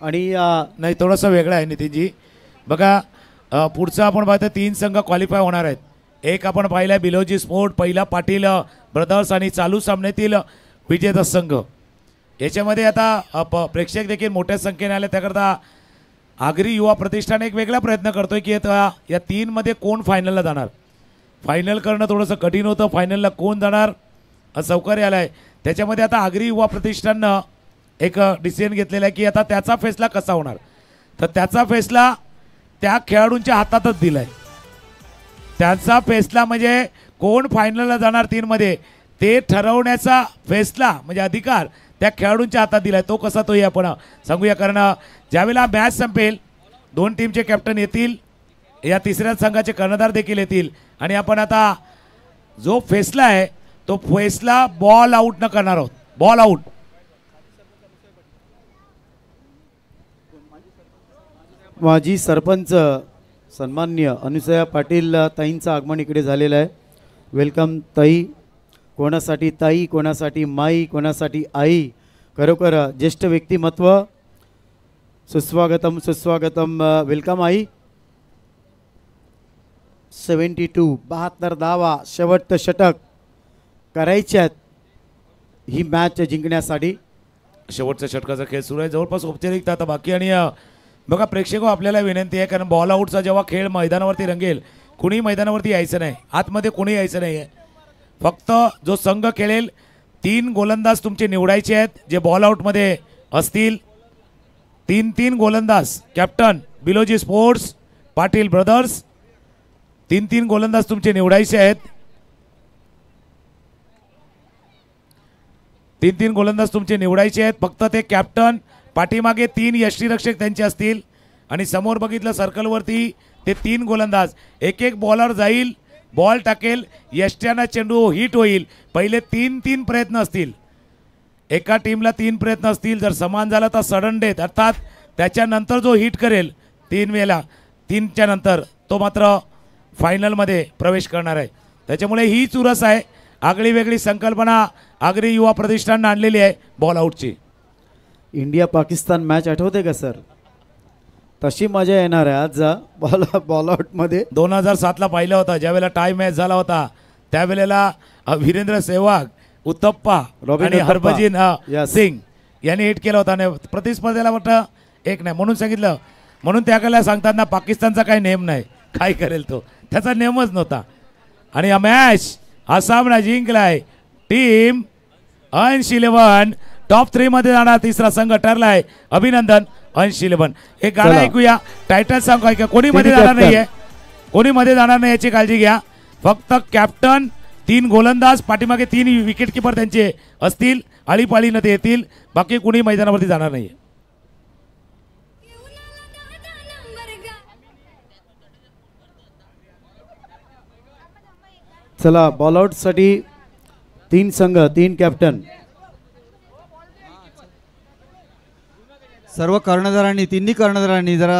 आणि नाही थोडासा वेगळा आहे नितीनजी. बघा पुढचं आपण पाहतो 3 संघ क्वालिफाय होणार आहेत. एक आपण पाहिला बिलोजी स्पोर्ट, पहिला पाटील ब्रदर्स आणि चालू सामन्यातील विजेता संघ. याच्यामध्ये आता प्रेक्षक देखील मोठ्या संख्येने आले. त्याकरता आगरी युवा प्रतिष्ठान एक वेगळा प्रयत्न करतोय की आता या 3 मध्ये कोण फायनलला जाणार. फायनल करणं थोडंसं कठीण होतं. फायनलला कोण जाणार सौकर्य आलं आहे. त्याच्यामध्ये आता आगरी युवा प्रतिष्ठाननं एक डिसिजन घेतलेला आहे की आता त्याचा फैसला कसा होणार. तर त्याचा फैसला त्या खेळाडूंच्या हातातच दिला आहे. त्यांचा फैसला म्हणजे कोण फायनलला जाणार 3 मध्ये ते ठरवण्याचा फैसला म्हणजे अधिकार त्या खेळाडूंच्या हातात दिला आहे. तो कसा तोही आपण सांगूया. कारण ज्यावेळेला मॅच संपेल 2 टीमचे कॅप्टन येतील, या तिसऱ्या संघाचे कर्णधार देखील येतील आणि आपण आता जो फैसला आहे तो फैसला बॉल आउट न करणार आहोत. Ball out. माजी सरपंच सन्मान्य अनुसया पाटील ताईंचं आगमन इकडे झालेलं आहे. वेलकम ताई. कोणासाठी ताई, कोणासाठी माई, कोणासाठी आई. खरोखर ज्येष्ठ व्यक्तिमत्व. सुस्वागतम सुस्वागतम. वेलकम आई. 72 72 धावा शेवटचं षटक करायचे आहेत ही मॅच जिंकण्यासाठी. शेवटच्या षटकाचा खेळ सुरू आहे. जवळपास औपचारिकता आता बाकी. आणि बघा प्रेक्षको आपल्याला विनंती आहे, कारण बॉल आउटचा जेव्हा खेळ मैदानावरती रंगेल कुणी मैदानावरती यायचं नाही, आतमध्ये कोणी यायचं नाही आहे. फक्त जो संघ खेळेल 3 गोलंदाज तुमचे निवडायचे आहेत जे बॉल आउटमध्ये असतील. 3 गोलंदाज कॅप्टन बिलोजी स्पोर्ट्स, पाटील ब्रदर्स, 3 गोलंदाज तुमचे निवडायचे आहेत. 3 गोलंदाज तुमचे निवडायचे आहेत. फक्त ते कॅप्टन, पाठीमागे 3 यष्टीरक्षक त्यांचे असतील आणि समोर बघितलं सर्कलवरती ते 3 गोलंदाज. एक बॉलर जाईल, बॉल टाकेल, यष्ट्याना चेंडू हिट होईल. पहिले 3 प्रयत्न असतील. एका टीमला 3 प्रयत्न असतील. जर समान झाला तर सडन डेथ, अर्थात त्याच्यानंतर जो हिट करेल 3 वेळेला 3च्या नंतर तो मात्र फायनलमध्ये प्रवेश करणार आहे. त्याच्यामुळे ही चुरस आहे. आगळी वेगळी संकल्पना आगरी युवा प्रतिष्ठानने आणलेली आहे बॉल आउटची. इंडिया पाकिस्तान मॅच आठवते का सर? तशी मजा येणार आहे आज बॉल आउटमध्ये. 2007ला पाहिलं होतं ज्यावेळेला टाय मॅच झाला होता. त्यावेळेला वीरेंद्र सेहवाग, उत्तप्पा आणि हरभजन सिंग यांनी हिट केला होता. आणि प्रतिस्पर्धेला वाटतं एक नाही म्हणून सांगितलं. म्हणून त्याकडे सांगताना पाकिस्तानचा काही नेम नाही, काय करेल तो, त्याचा नेमच नव्हता. आणि हा मॅच हा सामना जिंकलाय टीम 80-11. टॉप 3 मध्ये जाणार तिसरा संघ ठरलाय. अभिनंदन 80-11. एक गाणं ऐकूया, टायटल सॉन्ग ऐका. कोणी मध्ये जाणार नाहीये, कोणी मध्ये जाणार नाही याची काळजी घ्या. फक्त कॅप्टन, 3 गोलंदाज, पाठीमागे 3 विकेट किपर त्यांचे असतील. आळीपाळीनं ते येतील. बाकी कुणी मैदानावरती जाणार नाहीये. चला बॉल आउट साठी तीन संघ, तीन कॅप्टन. सर्व कर्णधारांनी, तिन्ही कर्णधारांनी जरा